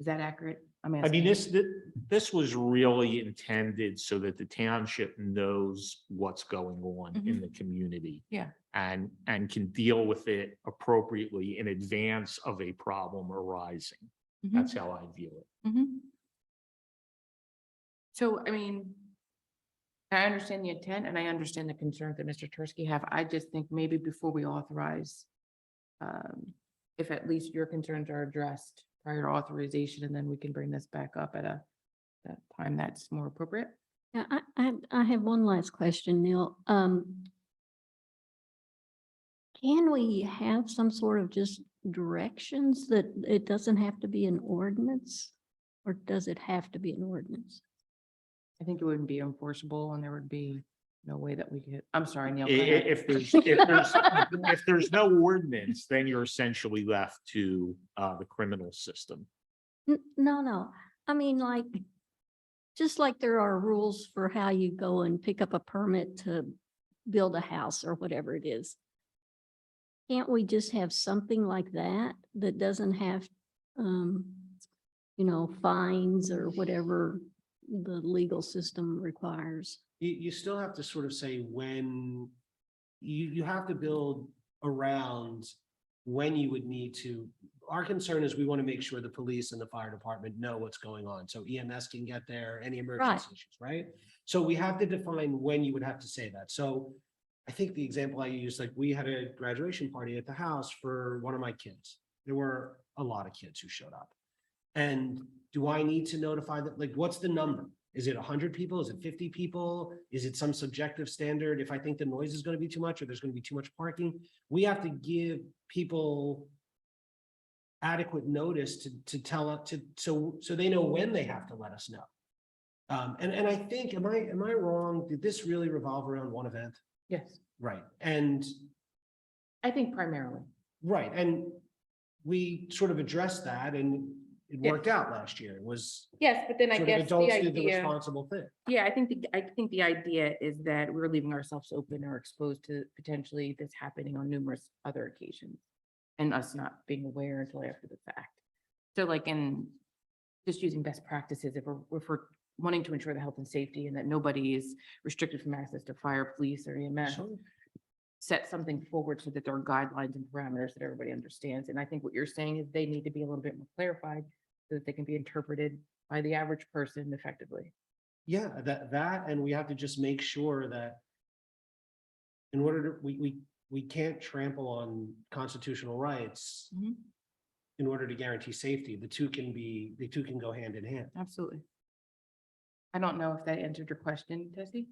Is that accurate? I mean, asking. this was really intended so that the township knows what's going on in the community. Yeah. And can deal with it appropriately in advance of a problem arising. Mhm. That's how I view it. Mhm. So, I mean, I understand the intent and I understand the concerns that Mr. Tursky have. I just think maybe before we authorize, if at least your concerns are addressed prior to authorization, and then we can bring this back up at a time that's more appropriate. yeah, I have one last question, Neil. Can we have some sort of just directions that it doesn't have to be an ordinance? Or does it have to be an ordinance? I think it wouldn't be enforceable and there would be no way that we could, I'm sorry, Neil. I- go ahead. If there's no ordinance, then you're essentially left to the criminal system. No. I mean, like, just like there are rules for how you go and pick up a permit to build a house or whatever it is. Can't we just have something like that that doesn't have, fines or whatever the legal system requires? You still have to sort of say when you have to build around when you would need to. Our concern is we want to make sure the police and the fire department know what's going on. So EMS can get there, any emergency issues, right? So we have to define when you would have to say that. So I think the example I used, like we had a graduation party at the house for one of my kids. There were a lot of kids who showed up. And do I need to notify that? Like, what's the number? Is it 100 people? Is it 50 people? Is it some subjective standard? If I think the noise is going to be too much or there's going to be too much parking, we have to give people adequate notice to tell us so they know when they have to let us know. And I think, am I wrong? Did this really revolve around one event? Yes, Right. And I think primarily. right. And we sort of addressed that and it Yeah. worked out last year. It was Yes, but then I sort of guess the adults did the idea, responsible thing. yeah, I think the idea is that we're leaving ourselves open or exposed to potentially this happening on numerous other occasions. And us not being aware until after the fact. So like in just using best practices, if we're wanting to ensure the health and safety and that nobody is restricted from access to fire, police or EMS. Sure. Set something forward so that there are guidelines and parameters that everybody understands. And I think what you're saying is they need to be a little bit more clarified so that they can be interpreted by the average person effectively. Yeah, that, and we have to just make sure that in order to, we can't trample on constitutional rights Mhm. in order to guarantee safety. The two can go hand in hand. Absolutely. I don't know if that answered your question, Tessie.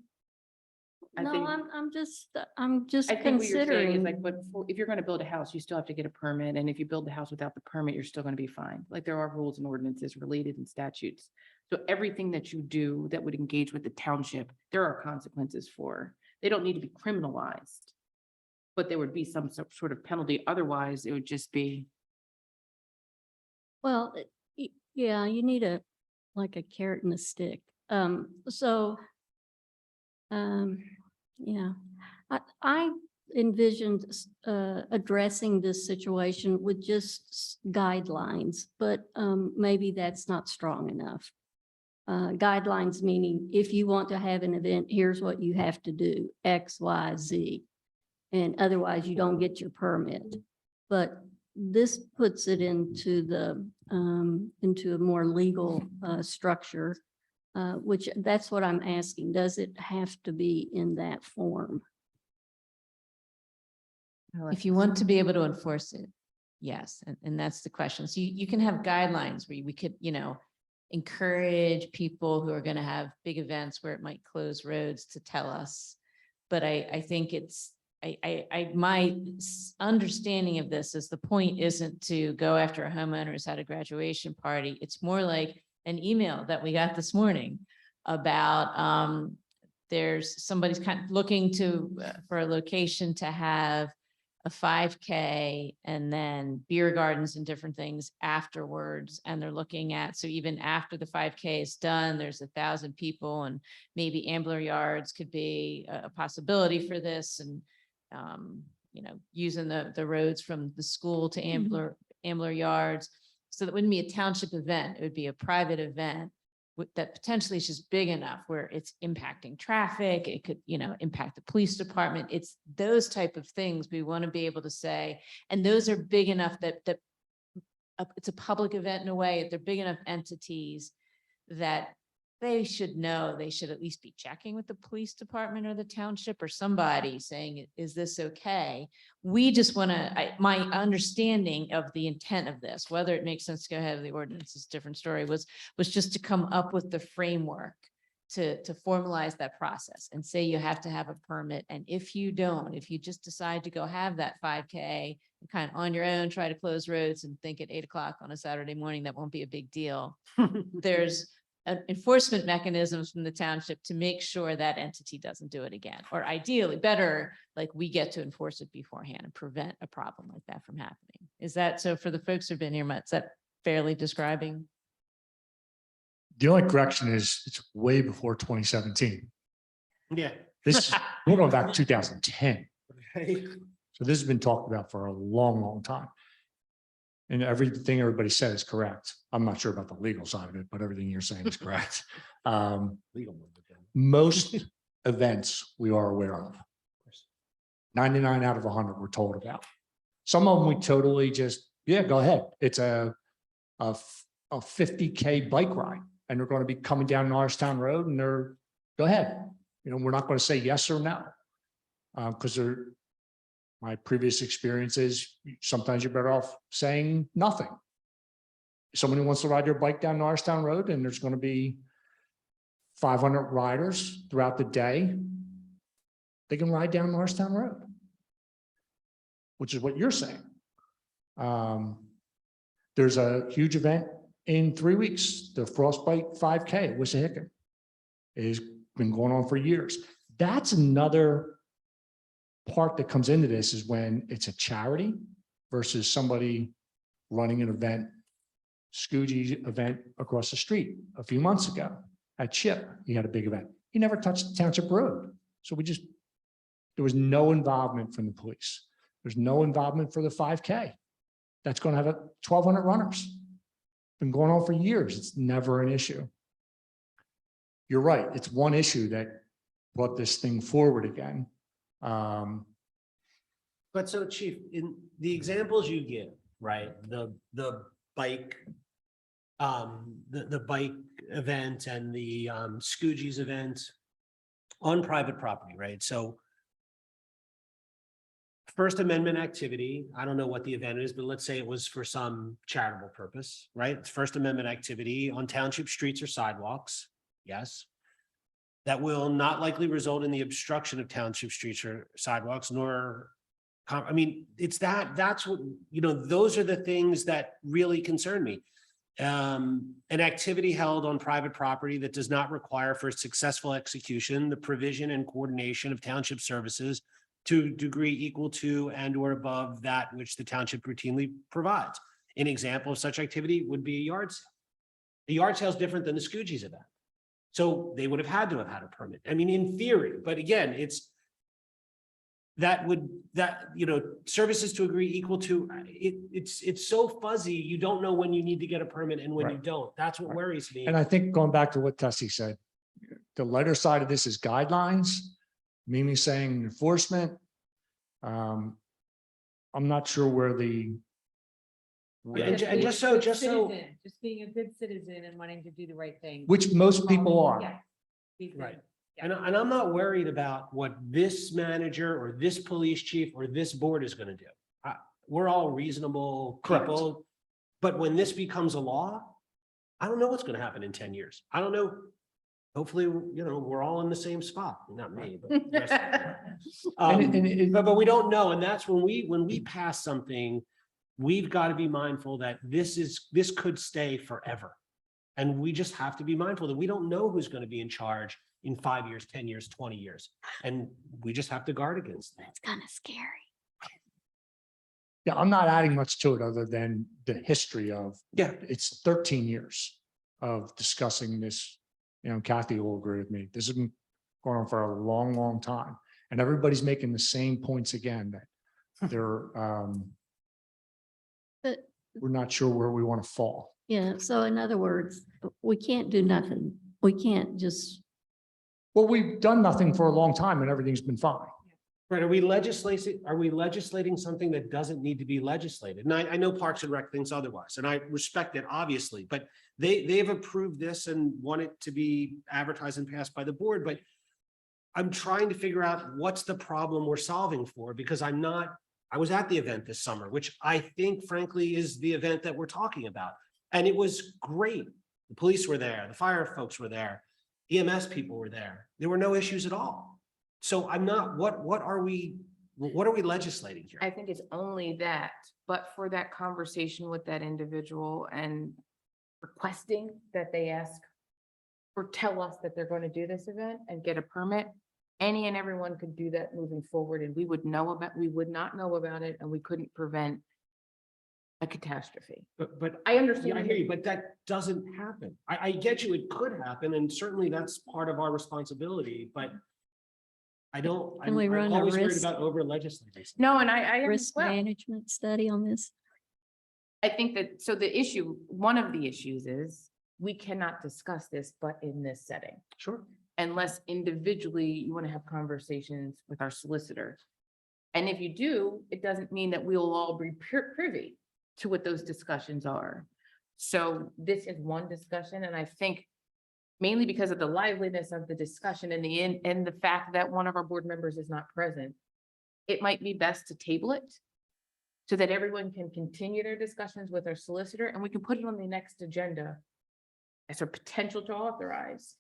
I No, think- I'm just I think what you're saying is like, considering. but if you're gonna build a house, you still have to get a permit, and if you build the house without the permit, you're still gonna be fined. Like there are rules and ordinances related in statutes. So everything that you do that would engage with the township, there are consequences for. They don't need to be criminalized. But there would be some sort of penalty, otherwise it would just be, Well, yeah, you need like a carrot and a stick. Yeah, I envisioned addressing this situation with just guidelines, but maybe that's not strong enough. Guidelines meaning if you want to have an event, here's what you have to do, X, Y, Z. And otherwise you don't get your permit. But this puts it into into a more legal structure, which that's what I'm asking. Does it have to be in that form? If you want to be able to enforce it, yes, and that's the question. So you can have guidelines where we could, encourage people who are going to have big events where it might close roads to tell us. But I think my understanding of this is the point isn't to go after a homeowner who's had a graduation party. It's more like an email that we got this morning about there's somebody's kind of looking for a location to have a 5K and then beer gardens and different things afterwards. And they're looking at, so even after the 5K is done, there's 1,000 people and maybe Ambler Yards could be a possibility for this. And, using the roads from the school to Ambler Yards. So that wouldn't be a township event. It would be a private event that potentially is just big enough where it's impacting traffic. It could, impact the police department. It's those type of things we want to be able to say. And those are big enough that it's a public event in a way. They're big enough entities that they should know, they should at least be checking with the police department or the township or somebody saying, is this okay? We just want to, my understanding of the intent of this, whether it makes sense to go ahead of the ordinance is a different story, was just to come up with the framework to formalize that process and say you have to have a permit. And if you don't, if you just decide to go have that 5K and kind of on your own, try to close roads and think at 8 o'clock on a Saturday morning, that won't be a big deal. There's enforcement mechanisms from the township to make sure that entity doesn't do it again, or ideally better, like we get to enforce it beforehand and prevent a problem like that from happening. Is that so for the folks who've been here, is that fairly describing? The only correction is it's way before 2017. Yeah. We're going back to 2010. Right. So this has been talked about for a long, long time. And everything everybody said is correct. I'm not sure about the legal side of it, but everything you're saying is correct. Legal. Most events we are aware of. 99 out of 100 we're told about. Some of them we totally just, yeah, go ahead. It's a 50K bike ride and they're going to be coming down Norristown Road and they're, go ahead. We're not going to say yes or no. Because my previous experiences, sometimes you're better off saying nothing. Someone who wants to ride their bike down Norristown Road and there's going to be 500 riders throughout the day, they can ride down Norristown Road, which is what you're saying. There's a huge event in 3 weeks, the Frostbite 5K at Wissahickon. It has been going on for years. That's another part that comes into this is when it's a charity versus somebody running an event, Scoogy's event across the street a few months ago at Chip. He had a big event. He never touched the township road. So there was no involvement from the police. There's no involvement for the 5K. That's going to have 1,200 runners. Been going on for years. It's never an issue. You're right. It's one issue that brought this thing forward again. But so Chief, in the examples you give, right, the bike, the bike event and the Scoogy's event on private property, right? So First Amendment activity, I don't know what the event is, but let's say it was for some charitable purpose, right? It's First Amendment activity on township streets or sidewalks, yes. That will not likely result in the obstruction of township streets or sidewalks, nor, I mean, it's that's what, those are the things that really concern me. An activity held on private property that does not require for successful execution, the provision and coordination of township services to a degree equal to and or above that which the township routinely provides. An example of such activity would be a yard sale. A yard sale is different than the Scoogy's event. So they would have had a permit. I mean, in theory, but again, services to agree equal to, it's so fuzzy. You don't know when you need to get a permit and when you Right. don't. That's what worries me. And I think going back to what Tessie said, the lighter side of this is guidelines, Mimi saying enforcement. I'm not sure where the. And just so, Just being a good citizen and wanting to do the right thing. Which most people are. Yes. Be good. Right. And I'm not worried about what this manager or this police chief or this board is going to do. We're all reasonable Correct. people. But when this becomes a law, I don't know what's going to happen in 10 years. I don't know. Hopefully, we're all in the same spot. Not me, but the rest of them. But we don't know. And that's when we pass something, we've got to be mindful that this could stay forever. And we just have to be mindful that we don't know who's going to be in charge in 5 years, 10 years, 20 years. And we just have to guard against that. That's kind of scary. Yeah, I'm not adding much to it other than the history of, Yeah. it's 13 years of discussing this. Kathy will agree with me. This has been going on for a long, long time. And everybody's making the same points again that they're, But we're not sure where we want to fall. yeah, so in other words, we can't do nothing. We can't just, Well, we've done nothing for a long time and everything's been fine. Right, are we legislating something that doesn't need to be legislated? And I know Parks and Rec thinks otherwise, and I respect it, obviously, but they've approved this and want it to be advertised and passed by the board, but I'm trying to figure out what's the problem we're solving for, because I was at the event this summer, which I think frankly is the event that we're talking about. And it was great. The police were there, the fire folks were there, EMS people were there. There were no issues at all. So I'm not, what are we legislating here? I think it's only that, but for that conversation with that individual and requesting that they ask or tell us that they're going to do this event and get a permit, any and everyone could do that moving forward, and we would not know about it, and we couldn't prevent a catastrophe. But I understand. yeah, I hear you, but that doesn't happen. I get you, it could happen, and certainly that's part of our responsibility, but Can we run I'm a always worried risk- about over legislating. No, and I am as risk well. management study on this. I think that, so one of the issues is we cannot discuss this but in this setting. Sure. Unless individually you want to have conversations with our solicitor. And if you do, it doesn't mean that we'll all be privy to what those discussions are. So this is one discussion, and I think mainly because of the liveliness of the discussion and the fact that one of our board members is not present, it might be best to table it so that everyone can continue their discussions with our solicitor, and we can put it on the next agenda as a potential to authorize.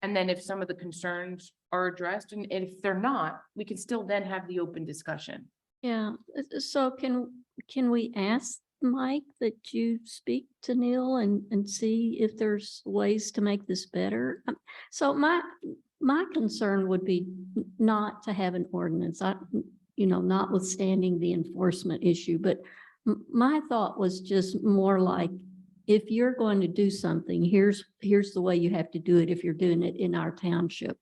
And then if some of the concerns are addressed, and if they're not, we can still then have the open discussion. Yeah, so can we ask Mike that you speak to Neil and see if there's ways to make this better? So my concern would be not to have an ordinance, notwithstanding the enforcement issue, but My thought was just more like, if you're going to do something, here's the way you have to do it if you're doing it in our township.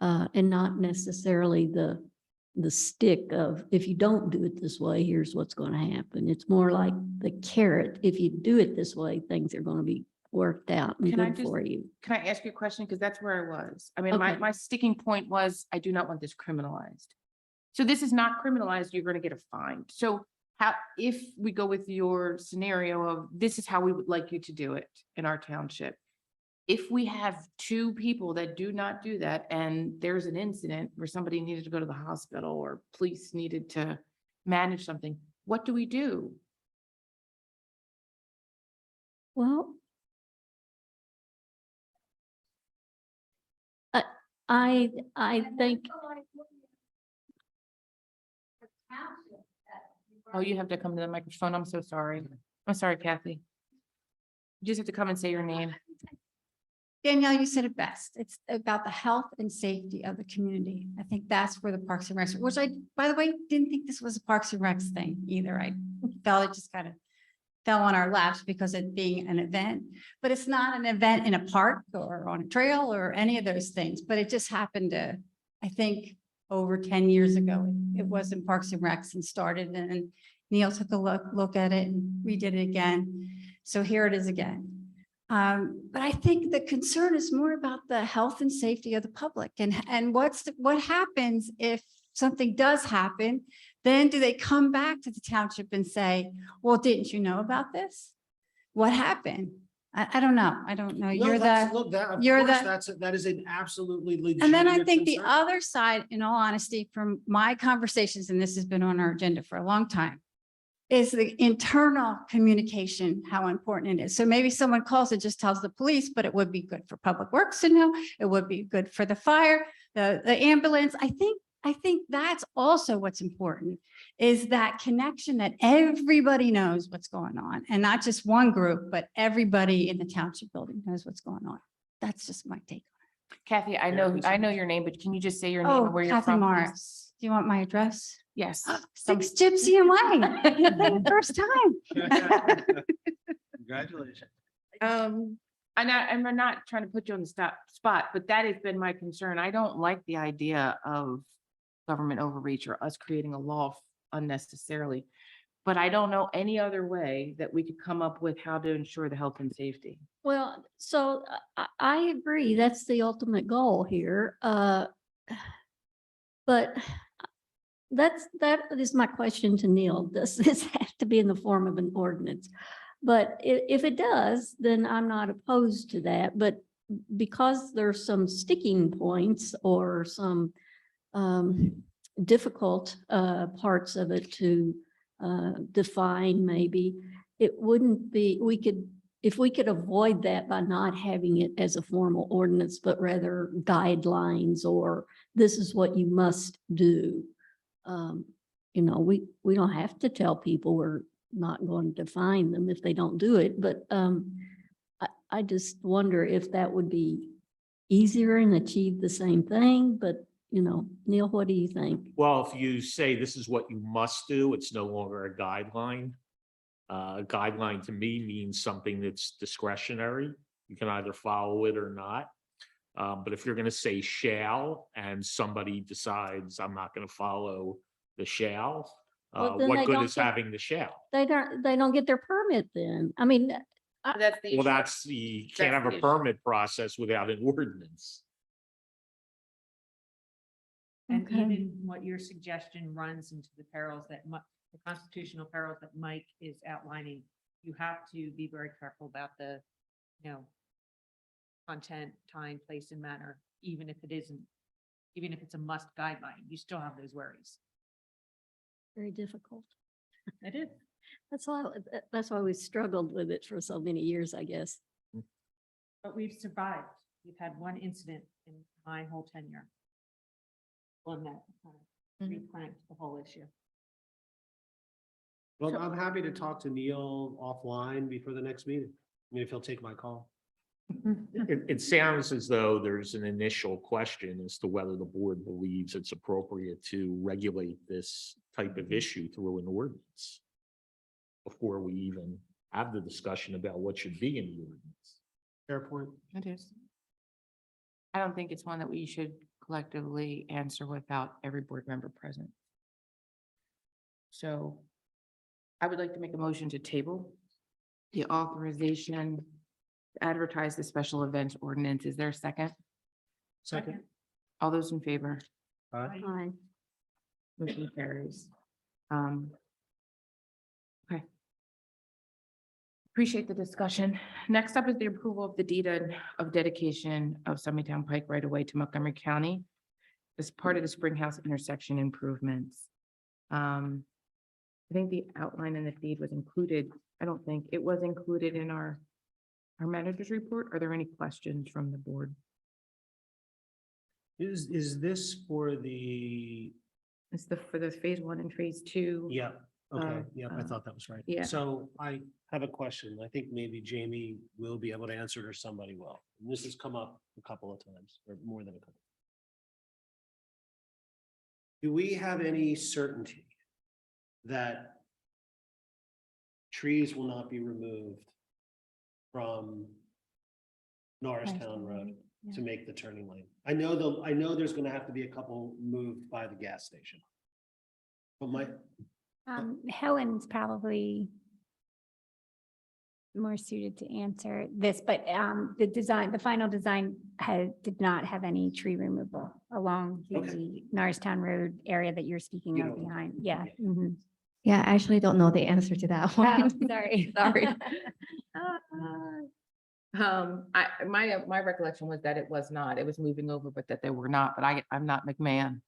And not necessarily the stick of, if you don't do it this way, here's what's going to happen. It's more like the carrot. If you do it this way, things are going to be worked out and Can I good just- for you. Can I ask you a question? Because that's where I was. I mean, my, Okay. my sticking point was, I do not want this criminalized. So this is not criminalized, you're gonna get a fine. So how, if we go with your scenario of, this is how we would like you to do it in our township. If we have two people that do not do that, and there's an incident where somebody needed to go to the hospital or police needed to manage something, what do we do? Well, I think. Oh, you have to come to the microphone. I'm so sorry. I'm sorry, Kathy. You just have to come and say your name. Danielle, you said it best. It's about the health and safety of the community. I think that's where the Parks and Recs, which I, by the way, didn't think this was a Parks and Recs thing either. I felt it just kind of fell on our laps because it being an event, but it's not an event in a park or on a trail or any of those things, but it just happened to, I think, over 10 years ago, it was in Parks and Recs and started, and Neil took a look at it and redid it again. So here it is again. But I think the concern is more about the health and safety of the public and what happens if something does happen, then do they come back to the township and say, well, didn't you know about this? What happened? I don't know. I don't know. No, You're that's- the, look, that, of you're course, the- that is an absolutely legitimate. and then I think the concern. other side, in all honesty, from my conversations, and this has been on our agenda for a long time, is the internal communication, how important it is. So maybe someone calls and just tells the police, but it would be good for Public Works to know. It would be good for the fire, the ambulance. I think that's also what's important, is that connection that everybody knows what's going on, and not just one group, but everybody in the township building knows what's going on. That's just my take. Kathy, I know your name, but can you just say your name Oh, and where you're Kathy from? please? Morris. Do you want my address? Yes. 6 Gypsy and Way. First time. Congratulations. And I'm not trying to put you on the spot, but that has been my concern. I don't like the idea of government overreach or us creating a law unnecessarily. But I don't know any other way that we could come up with how to ensure the health and safety. Well, so I agree. That's the ultimate goal here. But that is my question to Neil. Does this have to be in the form of an ordinance? But if it does, then I'm not opposed to that. But because there's some sticking points or some difficult parts of it to define, maybe it wouldn't be, if we could avoid that by not having it as a formal ordinance, but rather guidelines, or this is what you must do. You know, we don't have to tell people we're not going to define them if they don't do it, but I just wonder if that would be easier and achieve the same thing. But, you know, Neil, what do you think? Well, if you say this is what you must do, it's no longer a guideline. A guideline to me means something that's discretionary. You can either follow it or not. But if you're going to say shall, and somebody decides I'm not going to follow the shall, Well, then what they good don't is get- having the shall? They don't get their permit then. I mean, That's the Well, issue. that's you can't That's have the a issue. permit process without an ordinance. And Okay. even what your suggestion runs into the perils that the constitutional perils that Mike is outlining, you have to be very careful about the, content, time, place, and manner, even if it isn't, even if it's a must guideline, you still have those worries. very difficult. It is. That's why we struggled with it for so many years, I guess. But we've survived. We've had one incident in my whole tenure. One that recranked the whole issue. Well, I'm happy to talk to Neil offline before the next meeting. I mean, if he'll take my call. It sounds as though there's an initial question as to whether the board believes it's appropriate to regulate this type of issue through an ordinance. before we even have the discussion about what should be in the ordinance. Fair point. It is. I don't think it's one that we should collectively answer without every board member present. So I would like to make a motion to table the authorization to advertise the special events ordinance. Is there a second? Second. All those in favor? Fine. Motion carries. Okay. Appreciate the discussion. Next up is the approval of the deed of dedication of Summitown Pike right away to Montgomery County as part of the Springhouse intersection improvements. I think the outline in the deed was included. I don't think it was included in our manager's report. Are there any questions from the board? Is this for the, It's for the phase 1 and phase 2. yeah, okay, Uh, yep, I thought that was right. yeah. So I have a question. I think maybe Jamie will be able to answer it or somebody will. And this has come up a couple of times or more than a couple. Do we have any certainty that trees will not be removed from Norristown Road to make the turning lane? I know there's gonna have to be a couple moved by the gas station. But Helen's probably more suited to answer this, but the final design did not have any tree removal along Okay. the Norristown Road area that you're speaking You of don't know. behind. Yeah. Okay. Mhm. Yeah, I actually don't know the answer to that Oh, one. sorry. Sorry. My recollection was that it was not, it was moving over, but that they were not, but I'm not McMahon.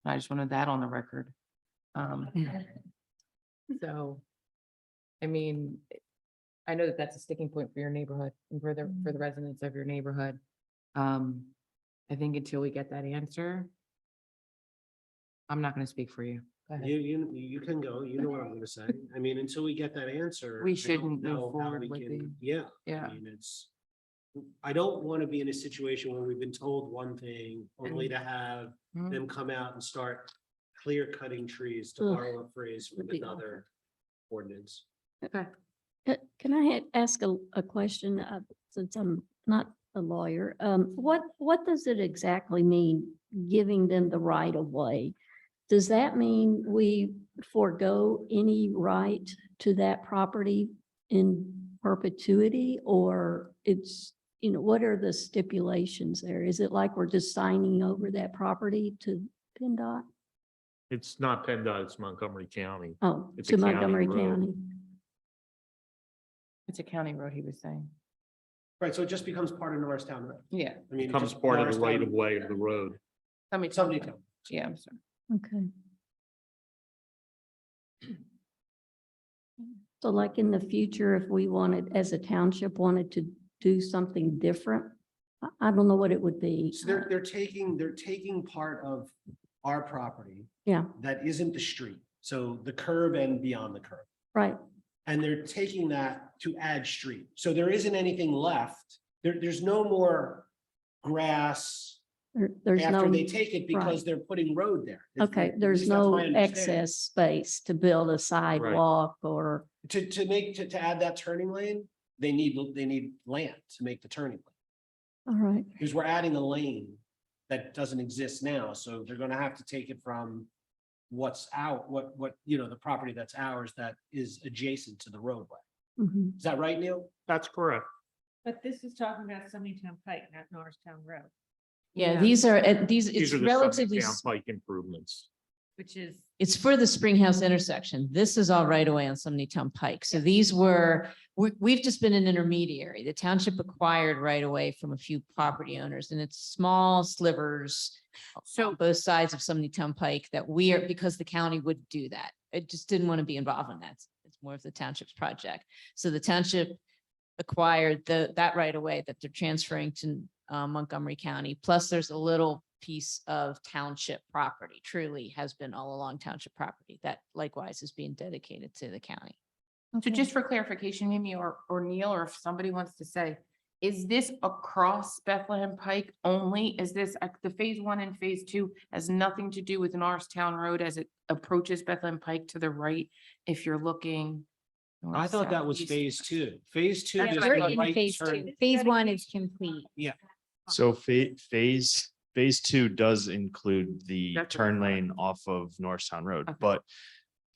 I just wanted that on the record. So, I mean, I know that that's a sticking point for your neighborhood and for the residents of your neighborhood. I think until we get that answer, I'm not gonna speak for you. Go ahead. you can go, you know what I'm gonna say. I mean, until we get that answer. We I don't shouldn't move know how forward we with can- the- Yeah. Yeah. I mean, I don't want to be in a situation where we've been told one thing only to have Mhm. them come out and start clear cutting trees, to Ugh, borrow a phrase from would be another ordinance. Okay. Can I ask a question, since I'm not a lawyer? What does it exactly mean, giving them the right of way? Does that mean we forego any right to that property in perpetuity, or it's, what are the stipulations there? Is it like we're just signing over that property to PennDOT? It's not PennDOT, it's Montgomery County. Oh, It's a to county Montgomery road. County? It's a county road, he was saying. Right, so it just becomes part of Norristown Road. Yeah. I mean, it Becomes just- part of the Norristown- right of way of the road. Somebody tell me. Yeah, I'm sorry. Okay. So like in the future, if we wanted, as a township, wanted to do something different, I don't know what it would be. So they're taking part of our property. Yeah. That isn't the street, so the curb and beyond the curb. Right, And they're taking that to add street. So there isn't anything left. There's no more grass there's after no, they take it because right. they're putting road there. okay, At there's least that's no my understanding. excess space to build a sidewalk or, To add that turning lane, they need land to make the turning lane. all right, Because we're adding a lane that doesn't exist now, so they're gonna have to take it from what's out, the property that's ours that is adjacent to the roadway. mhm. Is that right, Neil? That's correct. But this is talking about Summington Pike, not Norristown Road, Yeah, these are, it's These are the relatively, Summit Town Pike improvements. which is. it's for the Springhouse intersection. This is all right away on Summitown Pike. So these were, we've just been an intermediary. The township acquired right away from a few property owners, and it's small slivers. So both sides of Summitown Pike that we are, because the county would do that. It just didn't want to be involved in that. It's more of the township's project. So the township acquired that right away that they're transferring to Montgomery County. Plus there's a little piece of township property, truly has been all along township property that likewise is being dedicated to the county. So just for clarification, Mimi or Neil, or if somebody wants to say, is this across Bethlehem Pike only? Is this the phase 1 and phase 2 has nothing to do with Norristown Road as it approaches Bethlehem Pike to the right? If you're looking I thought that was phase two. Phase two That's is what I We're thought. the in right phase turn. two. Phase one is complete. So phase two does include the That's what I turn thought. lane off of Norristown Road, Okay. but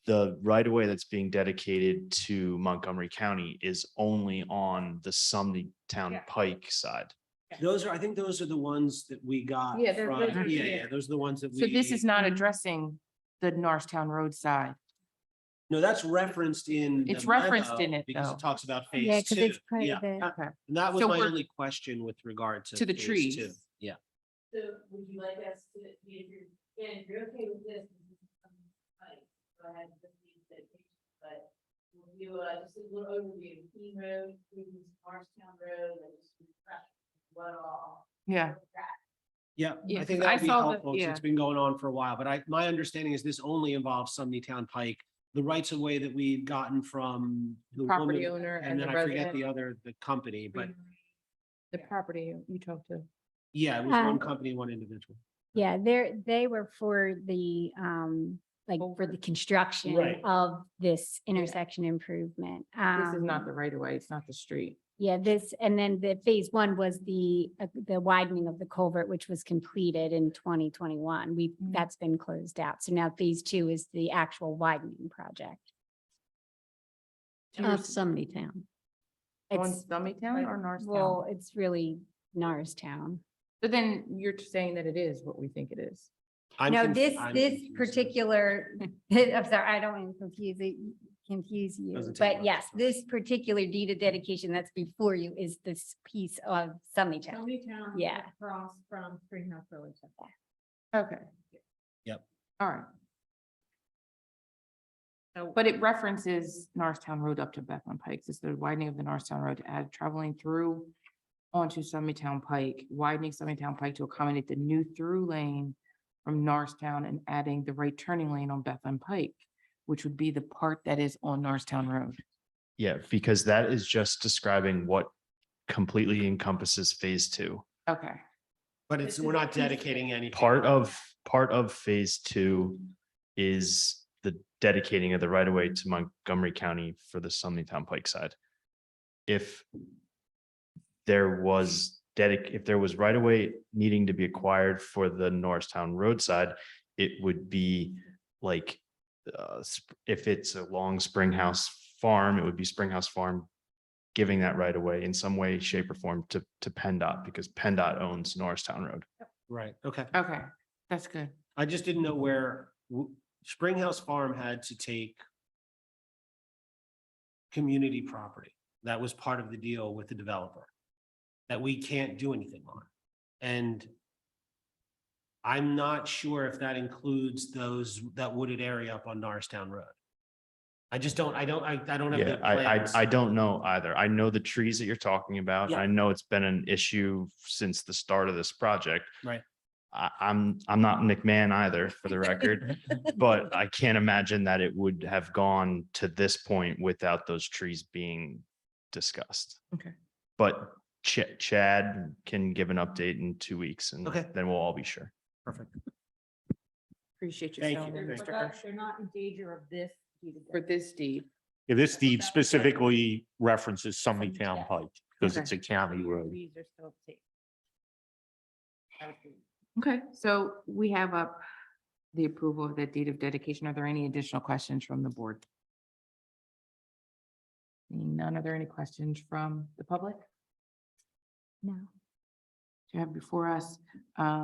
the right of way that's being dedicated to Montgomery County is only on the Sumney Town Yeah. Pike side. I think those are the ones that we got. Yeah, those from- are- Yeah, those are the ones that we. So this is not addressing the Norristown Road side. No, that's referenced in. the It's referenced memo in it, Because though. it talks about Yeah, phase because two. it's part Yeah, of the. Okay. and that was So my we're- only question with regard to. To the phase trees. two. Yeah. So would you like us to, if you're okay with this, go ahead and proceed to but we'll do just a little overview, Key Road, Marstown Road, and just refresh what all. Yeah. Yeah, Yeah, I think 'cause that I would be saw the- helpful. 'Cause yeah. It's been going on for a while, but my understanding is this only involves Sumney Town Pike. The rights of way that we'd gotten from. the Property woman- owner And and then the I forget resident. the other, the company, but The property you talked to. yeah, it was one Um, company, one individual. Yeah, they were for the, like for the construction Right. of this intersection improvement. This is not the right of way. It's not the street. Yeah, this, and then the phase one was the widening of the culvert, which was completed in 2021. That's been closed out. So now phase two is the actual widening project. Of Sumney Town. On It's, Stummytown or Norristown? well, it's really Norristown. But then you're saying that it is what we think it is. I'm No, conf- this I'm confused. particular, I'm sorry, I don't want to confuse you, Doesn't take but much. yes, this particular deed of dedication that's before you is this piece of Sumney Town. Yeah. Across from Spring Hill Village. Okay. Yep. All right. So, But it references Norristown Road up to Bethlehem Pike. It's the widening of the Norristown Road to add traveling through onto Summitown Pike, widening Summitown Pike to accommodate the new through lane from Norristown and adding the right turning lane on Bethlehem Pike, which would be the part that is on Norristown Road. Yeah, because that is just describing what completely encompasses phase two. Okay. But we're not dedicating any. Part of phase two is the dedicating of the right of way to Montgomery County for the Sumney Town Pike side. If there was right of way needing to be acquired for the Norristown Road side, it would be like if it's along Springhouse Farm, it would be Springhouse Farm giving that right away in some way, shape or form to PennDOT because PennDOT owns Norristown Road. Right, okay. Okay, that's good. I just didn't know where Springhouse Farm had to take community property. That was part of the deal with the developer that we can't do anything on. And I'm not sure if that includes that wooded area up on Norristown Road. I don't have Yeah, the plans. I don't know either. I know the trees that you're talking about. Yeah. I know it's been an issue since the start of this project. Right. I'm not McMahon either, for the record, but I can't imagine that it would have gone to this point without those trees being discussed. Okay. But Chad can give an update in 2 weeks and Okay. then we'll all be sure. Perfect. Appreciate you. Thank filling you. in, Thank Mr. you. Hirsch. They're not in danger of this. For this deed. Yeah, this deed specifically references Sumney Town Pike because Okay. it's a county road. Trees are still safe. Okay, so we have up the approval of the deed of dedication. Are there any additional questions from the board? Seeing none, are there any questions from the public? No. To have before us, I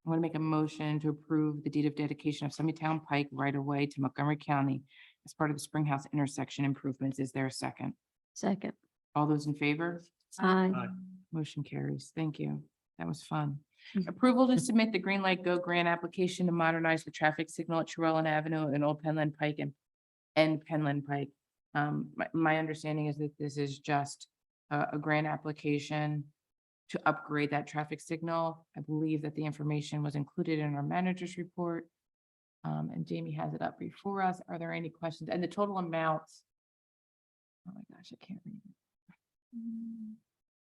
want to make a motion to approve the deed of dedication of Summitown Pike right away to Montgomery County as part of the Springhouse intersection improvements. Is there a second? Second. All those in favor? Aye. Motion carries. Thank you. That was fun. Mhm. Approval to submit the Green Light Go grant application to modernize the traffic signal at Trewellen Avenue and Old Penland Pike and Penland Pike. My understanding is that this is just a grant application to upgrade that traffic signal. I believe that the information was included in our manager's report. And Jamie has it up before us. Are there any questions? And the total amounts? Oh my gosh, I can't read it.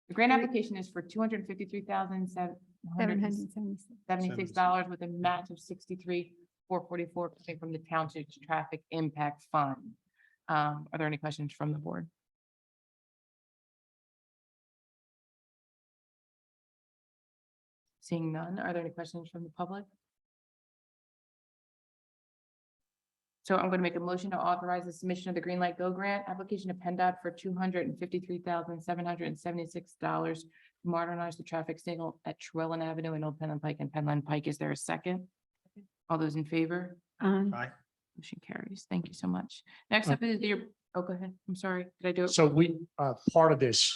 The grant application is for $253,776 with a match of $63,444 coming from the township's traffic impact fund. Are there any questions from the board? Seeing none, are there any questions from the public? So I'm going to make a motion to authorize the submission of the Green Light Go Grant application to PennDOT for $253,776 to modernize the traffic signal at Trewellen Avenue and Old Penland Pike and Penland Pike. Is there a second? All those in favor? Motion carries. Thank you so much. Next up is your, oh, go ahead. I'm sorry. Did I do it? So we, part of this,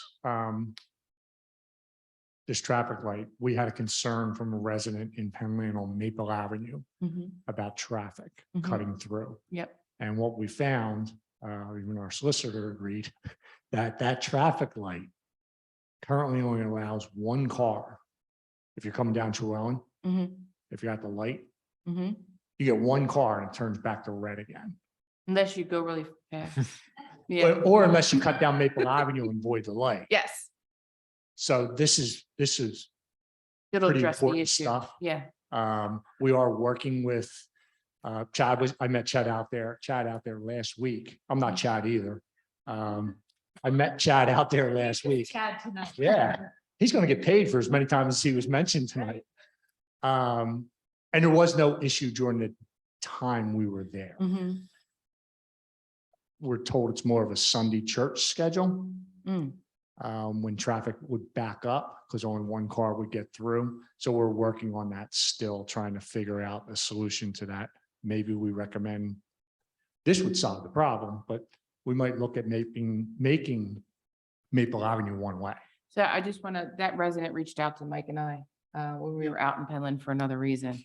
this traffic light, we had a concern from a resident in Penland on Maple Avenue Mhm. about traffic Mhm. cutting through. Yep. And what we found, even our solicitor agreed, that that traffic light currently only allows one car. If you're coming down Trewellen, Mhm. if you got the light, Mhm. you get one car and it turns back to red again. Unless you go really fast. Yeah. Or unless you cut down Maple Avenue and void the light. Yes. So this is It'll pretty address the important issue. stuff. Yeah. We are working with, I met Chad out there last week. I'm not Chad either. I met Chad out there last week. Chad tonight. Yeah, he's gonna get paid for as many times as he was mentioned tonight. And there was no issue during the time we were there. Mhm. We're told it's more of a Sunday church schedule. Mm. When traffic would back up because only one car would get through. So we're working on that still, trying to figure out a solution to that. Maybe we recommend this would solve the problem, but we might look at making Maple Avenue one way. So I just want to, that resident reached out to Mike and I when we were out in Penland for another reason.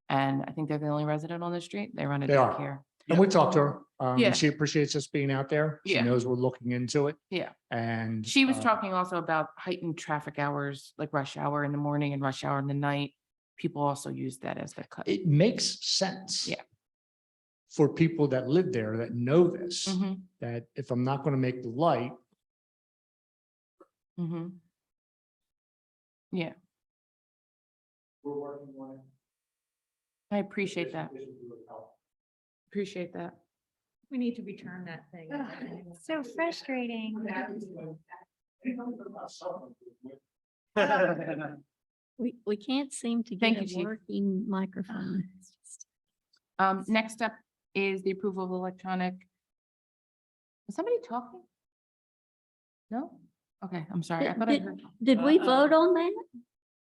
And I think they're the only resident on the street. They run a They are. daycare. And we talked to her. Yeah. And she appreciates us being out there. She Yeah. knows we're looking into it. Yeah. And She was talking also about heightened traffic hours, like rush hour in the morning and rush hour in the night. People also use that as the cut. it makes sense. Yeah. For people that live there that know this, Mhm. that if I'm not going to make the light, Mhm. Yeah, we're working on it. I appreciate that. Appreciate that. We need to return that thing. So frustrating. We can't seem to Thank get you, a Chief. working microphone. Next up is the approval of electronic. Is somebody talking? No? Okay, I'm sorry. I thought I heard. Did we vote on that?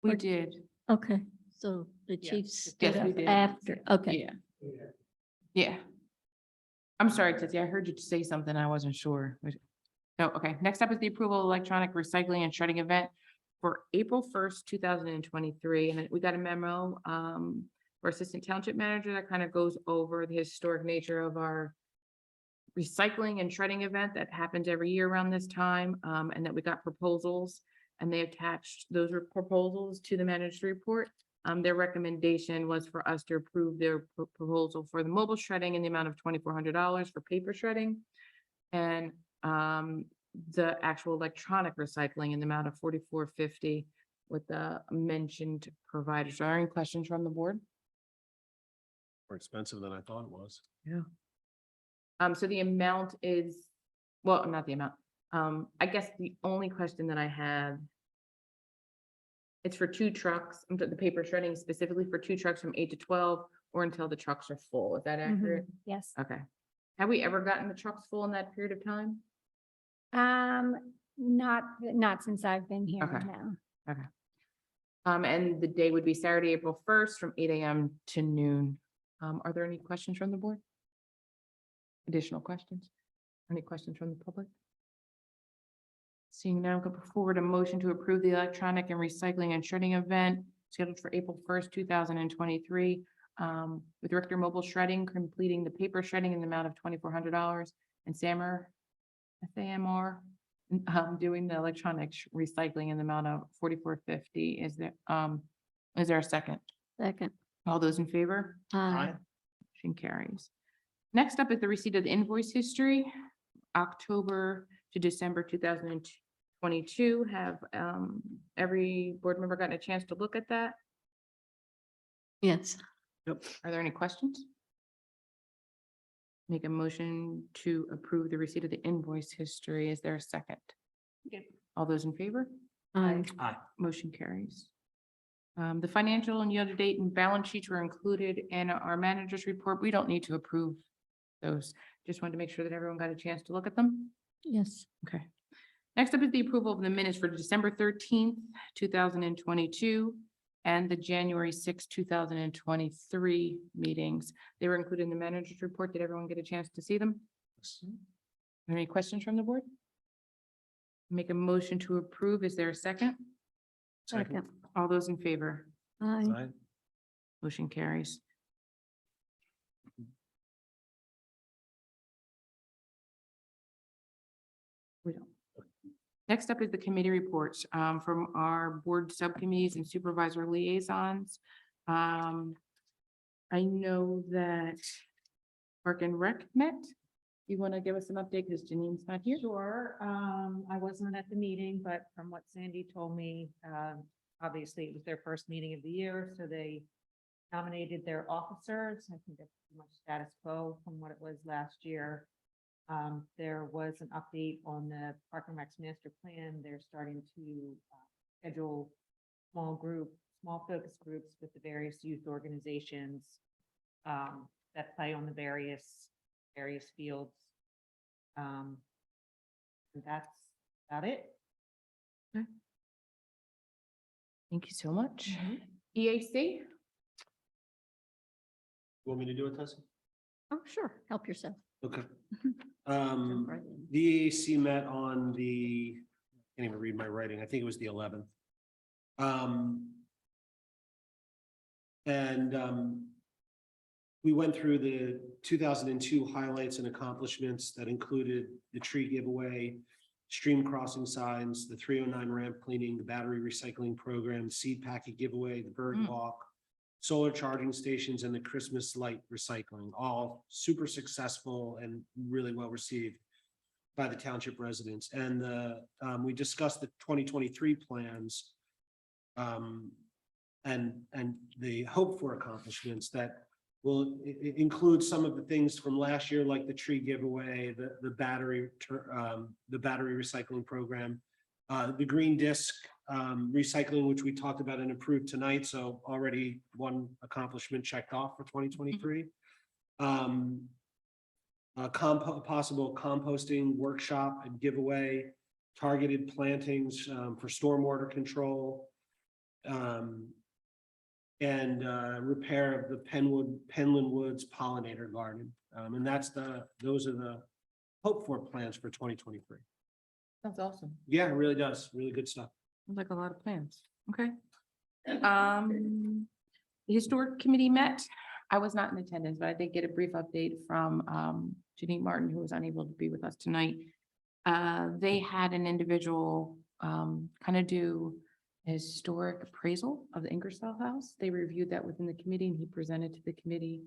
We did. Okay, so the Yeah. chief stood Yes, we up did. after, okay. Yeah. Yeah. I'm sorry, Tizzy. I heard you say something. I wasn't sure. No, okay. Next up is the approval of electronic recycling and shredding event for April 1st, 2023. And we got a memo for Assistant Township Manager that kind of goes over the historic nature of our recycling and shredding event that happens every year around this time, and that we got proposals, and they attached those proposals to the manager's report. Their recommendation was for us to approve their proposal for the mobile shredding in the amount of $2,400 for paper shredding. And the actual electronic recycling in the amount of $4,450 with the mentioned providers. Are there any questions from the board? More expensive than I thought it was. So the amount is, well, not the amount. I guess the only question that I have. It's for 2 trucks, the paper shredding specifically for 2 trucks from 8 to 12 or until the trucks are full. Is that accurate? Yes. Okay. Have we ever gotten the trucks full in that period of time? Not since I've been here Okay. now. And the day would be Saturday, April 1st from 8 a.m. to noon. Are there any questions from the board? Additional questions? Any questions from the public? Seeing now, go forward a motion to approve the electronic and recycling and shredding event scheduled for April 1st, 2023. With Richter Mobile Shredding completing the paper shredding in the amount of $2,400 and SAMR doing the electronic recycling in the amount of $4,450. Is there a second? Second. All those in favor? Motion carries. Next up is the receipt of the invoice history, October to December 2022. Have every board member gotten a chance to look at that? Yes. Are there any questions? Make a motion to approve the receipt of the invoice history. Is there a second? Good. All those in favor? Aye. Motion carries. The financial and year-to-date and balance sheets were included in our manager's report. We don't need to approve those. Just wanted to make sure that everyone got a chance to look at them. Yes. Okay. Next up is the approval of the minutes for December 13th, 2022, and the January 6th, 2023 meetings. They were included in the manager's report. Did everyone get a chance to see them? Any questions from the board? Make a motion to approve. Is there a second? Second. All those in favor? Aye. Motion carries. We don't. Next up is the committee reports from our board subcommittees and supervisor liaisons. I know that Park and Rec met. You want to give us an update because Janine's not here? Sure, I wasn't at the meeting, but from what Sandy told me, obviously it was their first meeting of the year, so they nominated their officers. I think that's pretty much status quo from what it was last year. There was an update on the Park and Rec's master plan. They're starting to schedule small focus groups with the various youth organizations that play on the various fields. And that's about it. Thank you so much. EAC? Want me to do it, Tessa? Oh, sure. Help yourself. Okay. Jump right in. The EAC met on the, can't even read my writing, I think it was the 11th. We went through the 2002 highlights and accomplishments that included the tree giveaway, stream crossing signs, the 309 ramp cleaning, the battery recycling program, seed packet giveaway, the bird walk, solar charging stations, and the Christmas light recycling, all super successful and really well received by the township residents. And we discussed the 2023 plans and the hope for accomplishments that will include some of the things from last year, like the tree giveaway, the battery recycling program, the green disc recycling, which we talked about and approved tonight. So already one accomplishment checked off for 2023. Possible composting workshop and giveaway, targeted plantings for stormwater control, and repair of the Penland Woods pollinator garden. And those are the hope for plans for 2023. That's awesome. Yeah, it really does. Really good stuff. Sounds like a lot of plans. Okay. The historic committee met. I was not in attendance, but I did get a brief update from Janine Martin, who was unable to be with us tonight. They had an individual kind of do a historic appraisal of the Ingersoll House. They reviewed that within the committee and he presented to the committee.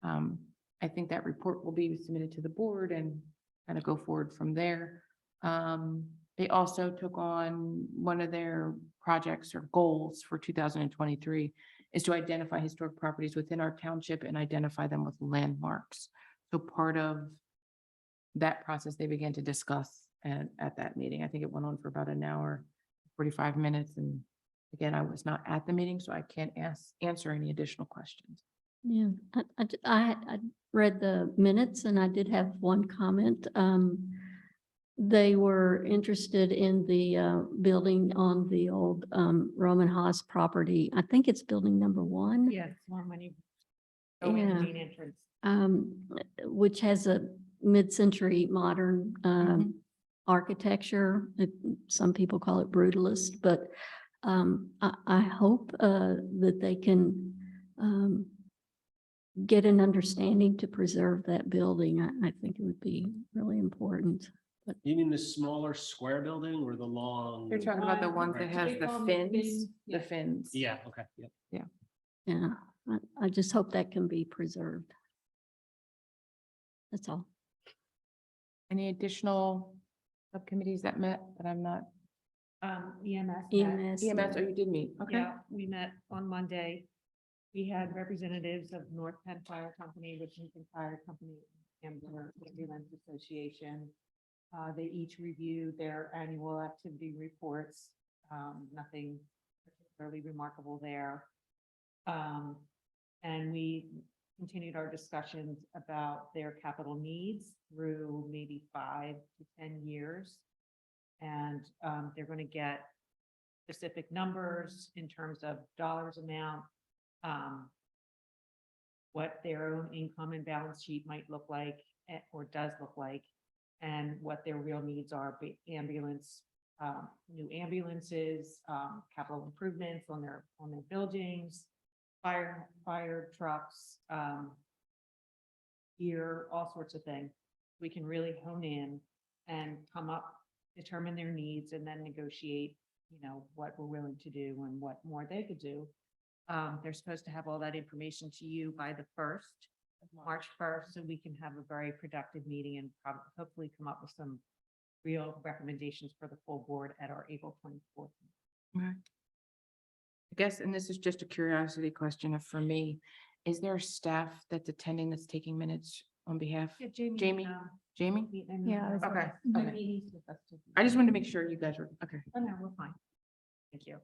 I think that report will be submitted to the board and kind of go forward from there. They also took on one of their projects or goals for 2023 is to identify historic properties within our township and identify them with landmarks. So part of that process, they began to discuss at that meeting. I think it went on for about an hour, 45 minutes. And again, I was not at the meeting, so I can't answer any additional questions. Yeah, I read the minutes and I did have one comment. They were interested in the building on the old Roman Haas property. I think it's building number 1. Yes, one when you go in the Yeah. main entrance. Which has a mid-century modern architecture. Some people call it brutalist, but I hope that they can get an understanding to preserve that building. I think it would be really important. But You mean the smaller square building or the long? You're talking about the ones that has They the call them fins, fins, the yeah. fins. Yeah, okay, yeah. yeah, I just hope that can be preserved. That's all. Any additional subcommittees that met that I'm not? EMS. met. EMS. EMS, oh, you did meet, okay. Yeah, we met on Monday. We had representatives of North Penn Fire Company, Richmond Fire Company, Ambulance Association. They each review their annual activity reports. Nothing particularly remarkable there. And we continued our discussions about their capital needs through maybe 5 to 10 years. And they're going to get specific numbers in terms of dollars amount, what their own income and balance sheet might look like or does look like, and what their real needs are, ambulance, new ambulances, capital improvements on their buildings, fire trucks, gear, all sorts of things. We can really hone in and come up, determine their needs, and then negotiate, what we're willing to do and what more they could do. They're supposed to have all that information to you by the March 1st, so we can have a very productive meeting and hopefully come up with some real recommendations for the full board at our April 24th. Okay. I guess, and this is just a curiosity question for me, is there staff that's attending that's taking minutes on behalf? Yeah, Jamie? Jamie? Yeah, I was Okay. Okay. Okay. I just wanted to make sure you guys were, okay. Oh, no, we're fine. Thank you.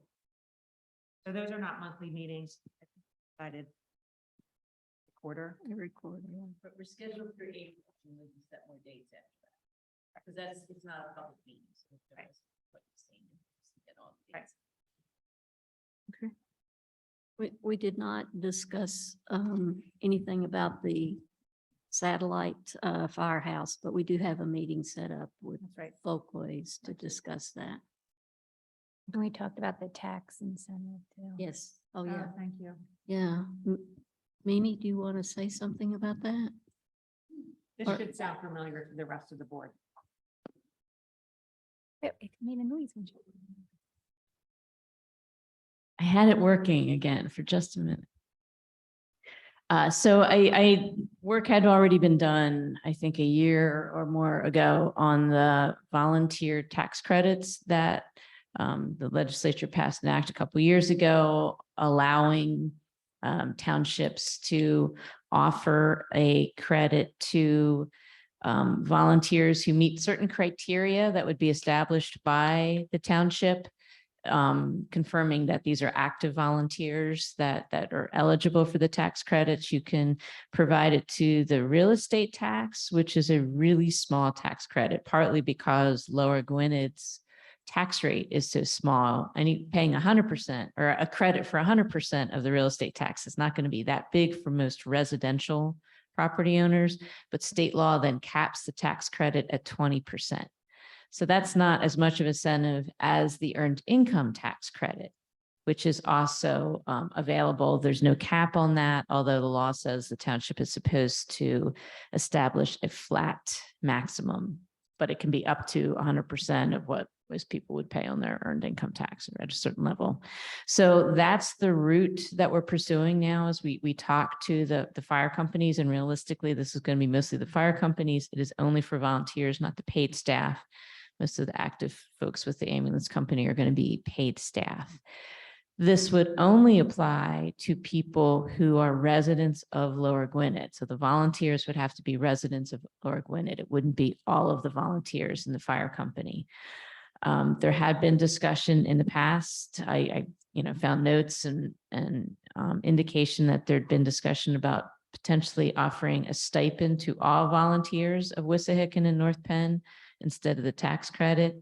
So those are not monthly meetings. I decided quarter. Every quarter. Yeah. But we're scheduled for April, and we can set more dates after that. Because it's not a public meeting. So Right. Right. We did not discuss anything about the satellite firehouse, but we do have a meeting set up with That's right. Folkways to discuss that. And we talked about the tax incentive too. Yes. Oh, yeah. Thank you. Yeah. Mimi, do you want to say something about that? This Or- should sound familiar to the rest of the board. It made a noise. when you- I had it working again for just a minute. So work had already been done, I think, a year or more ago on the volunteer tax credits that the legislature passed an act a couple years ago, allowing townships to offer a credit to volunteers who meet certain criteria that would be established by the township, confirming that these are active volunteers that are eligible for the tax credits. You can provide it to the real estate tax, which is a really small tax credit, partly because Lower Gwyned's tax rate is so small, and paying 100% or a credit for 100% of the real estate tax is not going to be that big for most residential property owners, but state law then caps the tax credit at 20%. So that's not as much of incentive as the earned income tax credit, which is also available. There's no cap on that, although the law says the township is supposed to establish a flat maximum, but it can be up to 100% of what most people would pay on their earned income tax at a certain level. So that's the route that we're pursuing now as we talk to the fire companies, and realistically, this is going to be mostly the fire companies. It is only for volunteers, not the paid staff. Most of the active folks with the ambulance company are going to be paid staff. This would only apply to people who are residents of Lower Gwynedd. So the volunteers would have to be residents of Lower Gwynedd. It wouldn't be all of the volunteers in the fire company. There had been discussion in the past. I found notes and indication that there'd been discussion about potentially offering a stipend to all volunteers of Wissahickon and North Penn instead of the tax credit.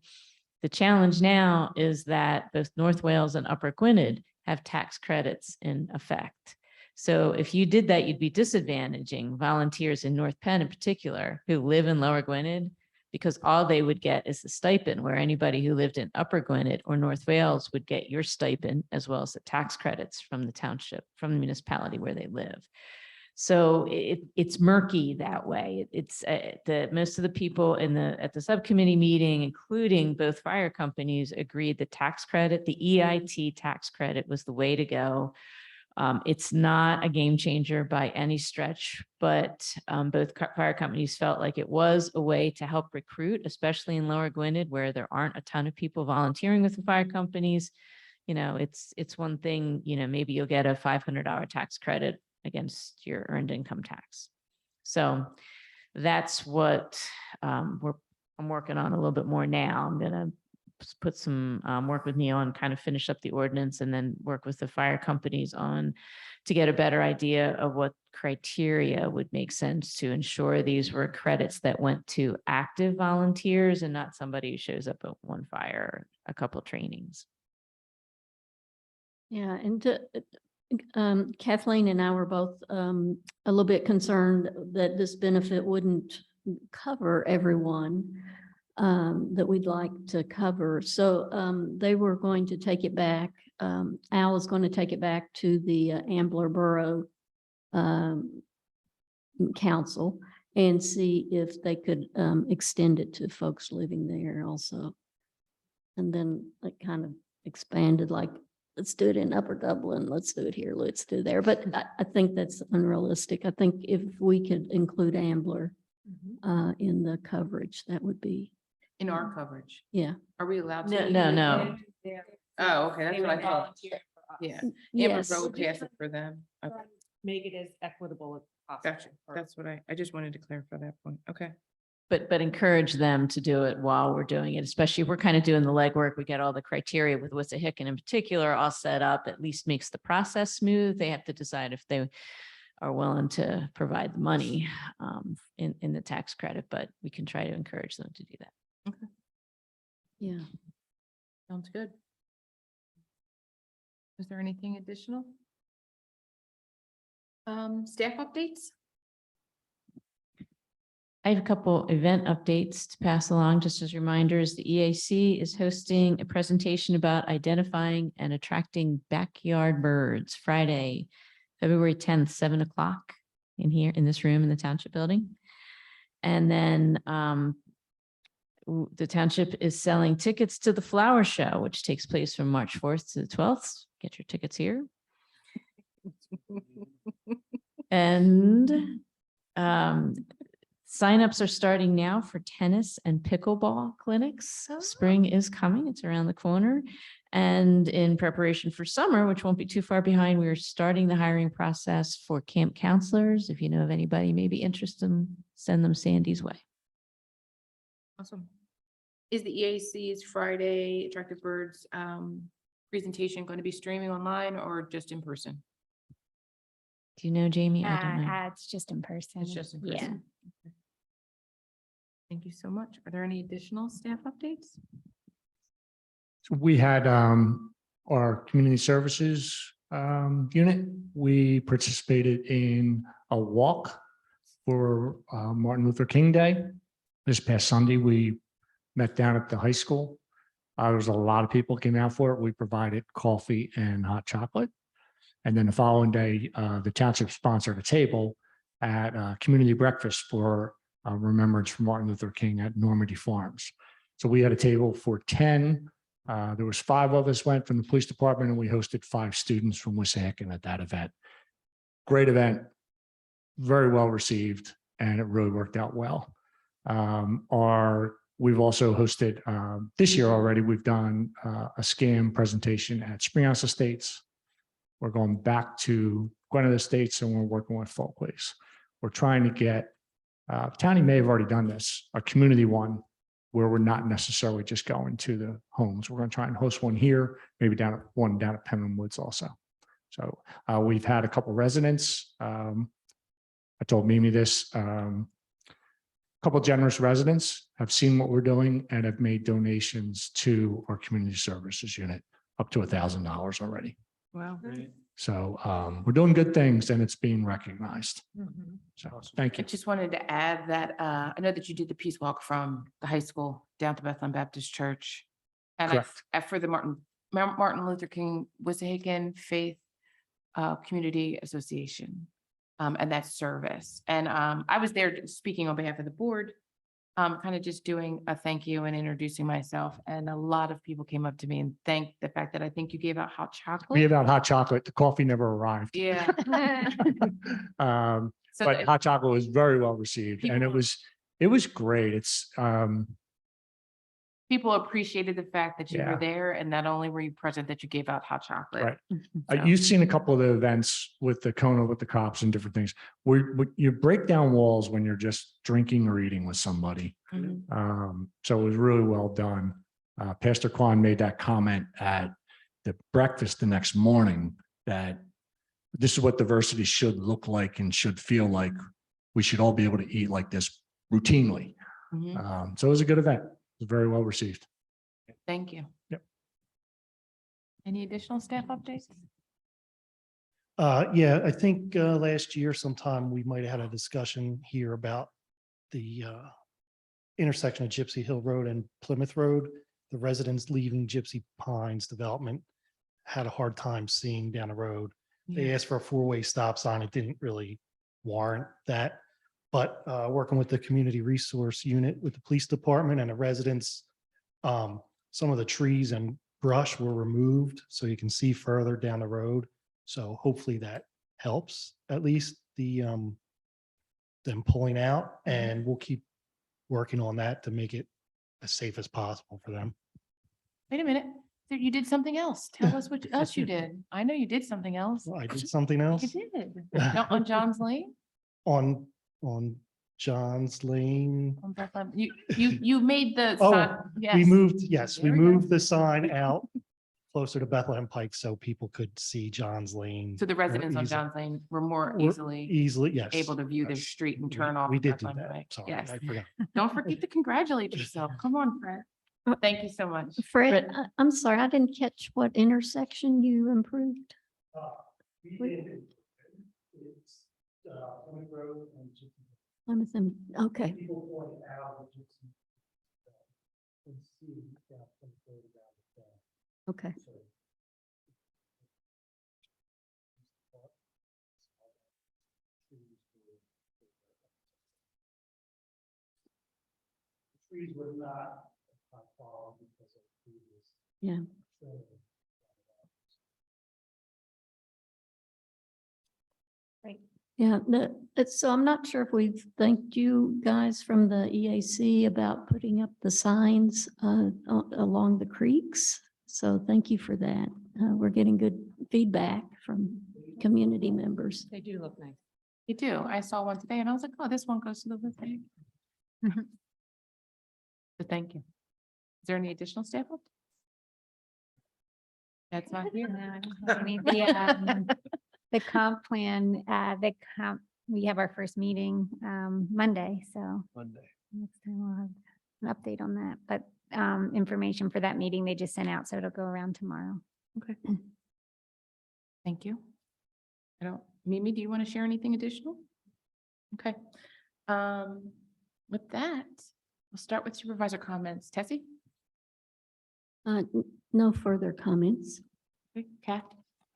The challenge now is that both North Wales and Upper Gwynedd have tax credits in effect. So if you did that, you'd be disadvantaging volunteers in North Penn in particular who live in Lower Gwynedd, because all they would get is the stipend, where anybody who lived in Upper Gwynedd or North Wales would get your stipend as well as the tax credits from the township, from the municipality where they live. So it's murky that way. It's most of the people at the subcommittee meeting, including both fire companies, agreed the tax credit, the EIT tax credit, was the way to go. It's not a game changer by any stretch, but both fire companies felt like it was a way to help recruit, especially in Lower Gwynedd, where there aren't a ton of people volunteering with the fire companies. It's one thing, maybe you'll get a $500 tax credit against your earned income tax. So that's what I'm working on a little bit more now. I'm gonna put some work with Neil and kind of finish up the ordinance and then work with the fire companies on to get a better idea of what criteria would make sense to ensure these were credits that went to active volunteers and not somebody who shows up at one fire, a couple trainings. Yeah, and Kathleen and I were both a little bit concerned that this benefit wouldn't cover everyone that we'd like to cover. So they were going to take it back. Al is going to take it back to the Ambler Borough Council and see if they could extend it to folks living there also. And then it kind of expanded, like, let's do it in Upper Dublin, let's do it here, let's do there. But I think that's unrealistic. I think if we could include Ambler in the coverage, that would be, In our coverage. yeah. Are we allowed No, to? no. Oh, okay, that's what I thought. Yeah. Amber Yes. Road pass it for them. Okay, Make it as equitable as possible. gotcha. That's what I just wanted to clarify that point. Okay. But encourage them to do it while we're doing it, especially if we're kind of doing the legwork. We get all the criteria with Wissahickon in particular all set up, at least makes the process smooth. They have to decide if they are willing to provide the money in the tax credit, but we can try to encourage them to do that. Yeah. Sounds good. Is there anything additional? Staff updates? I have a couple event updates to pass along, just as reminders. The EAC is hosting a presentation about identifying and attracting backyard birds Friday, February 10th, 7 o'clock in here, in this room in the Township Building. And then the Township is selling tickets to the Flower Show, which takes place from March 4th to the 12th. Get your tickets here. And signups are starting now for tennis and pickleball clinics. Spring is coming. It's around the corner. And in preparation for summer, which won't be too far behind, we're starting the hiring process for camp counselors. If you know of anybody maybe interested, send them Sandy's way. Awesome. Is the EAC's Friday Attractive Birds presentation going to be streaming online or just in person? Do you know, Jamie? I don't know. It's just in person. It's just in Yeah. person. Okay. Thank you so much. Are there any additional staff updates? So we had our community services unit. We participated in a walk for Martin Luther King Day. This past Sunday, we met down at the high school. There was a lot of people came out for it. We provided coffee and hot chocolate. And then the following day, the township sponsored a table at a community breakfast for remembrance for Martin Luther King at Normandy Farms. So we had a table for 10. There was 5 of us went from the police department, and we hosted 5 students from Wissahickon at that event. Great event, very well received, and it really worked out well. We've also hosted this year already. We've done a SCAM presentation at Springhouse Estates. We're going back to Gwinnett Estates, and we're working with Folkways. We're trying to get, Townie may have already done this, a community one where we're not necessarily just going to the homes. We're going to try and host one here, maybe one down at Penland Woods also. So we've had a couple residents. I told Mimi this. Couple generous residents have seen what we're doing and have made donations to our community services unit up to $1,000 already. Wow. So we're doing good things and it's being recognized. So thank I you. just wanted to add that I know that you did the peace walk from the high school down to Bethlehem Baptist Church. And Correct. for the Martin Luther King Wissahickon Faith Community Association. And that service. And I was there speaking on behalf of the board, kind of just doing a thank you and introducing myself. And a lot of people came up to me and thanked the fact that I think you gave out hot We chocolate. gave out hot chocolate. The coffee never arrived. Yeah. So But that- hot chocolate was very well received and People- it was great. It's people appreciated the fact that you were Yeah. there and not only were you present, that you gave out hot chocolate. Right. So- You've seen a couple of the events with the Kona, with the cops and different things, where you break down walls when you're just drinking or eating with somebody. Mhm. So it was really well done. Pastor Kwan made that comment at the breakfast the next morning, that this is what diversity should look like and should feel like. We should all be able to eat like this routinely. Mhm. So it was a good event. It was very well received. Thank you. Yep. Any additional staff updates? Yeah, I think last year sometime we might have had a discussion here about the intersection of Gypsy Hill Road and Plymouth Road. The residents leaving Gypsy Pines development had a hard time seeing down the road. They Yeah. asked for a four-way stop sign. It didn't really warrant that. But working with the community resource unit with the police department and the residents, some of the trees and brush were removed so you can see further down the road. So hopefully that helps at least the them pulling out, and we'll keep working on that to make it as safe as possible for them. Wait a minute. You did something else. Tell us what else you did. I know you did something else. Well, I did something You else did. On John's Lane? on John's Lane. On Bethlehem. You made the. Oh, sign- we yes. moved, yes, we There we go. moved the sign out closer to Bethlehem Pike so people could see John's Lane. So the more residents on easy- John's Lane were more were easily Easily, yes. able to view the yes. street and We- turn off. We did do Bethlehem that. Way. Sorry, Yes. I forgot. Don't forget to congratulate yourself. Come on, Fred. Thank you so much. Fred, I'm sorry, I didn't catch what intersection you improved. We Wait. did it. It's Plymouth Road and Gypsy. Plymouth and- Okay, People pointed out that Gypsy. And see down Plymouth Road around the corner. okay. So the trees were not fall because of previous. Yeah. Yeah, so I'm not sure if we've thanked you guys from the EAC about putting up the signs along the creeks. So thank you for that. We're getting good feedback from community members. They do look nice. You do. I saw one today and I was like, oh, this one goes to the lift. So thank you. Is there any additional staff? Updates? That's not here. No, I don't have any. The comp plan, we have our first meeting Monday, so Monday. next time we'll have an update on that. But information for that meeting they just sent out, so it'll go around tomorrow. Okay. Thank you. Mimi, do you want to share anything additional? Okay. With that, we'll start with supervisor comments. Tessie? No further comments. Okay. Kath?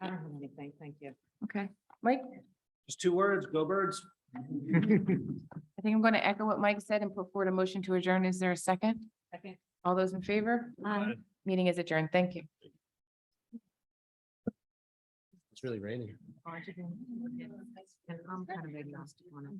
I don't have anything. Thank you. Okay. Mike? Just 2 words, go birds. I think I'm going to echo what Mike said and put forward a motion to adjourn. Is there a second? Second. All those in favor? Meeting is adjourned. Thank you. It's really raining. And I'm kind of agnostic on it.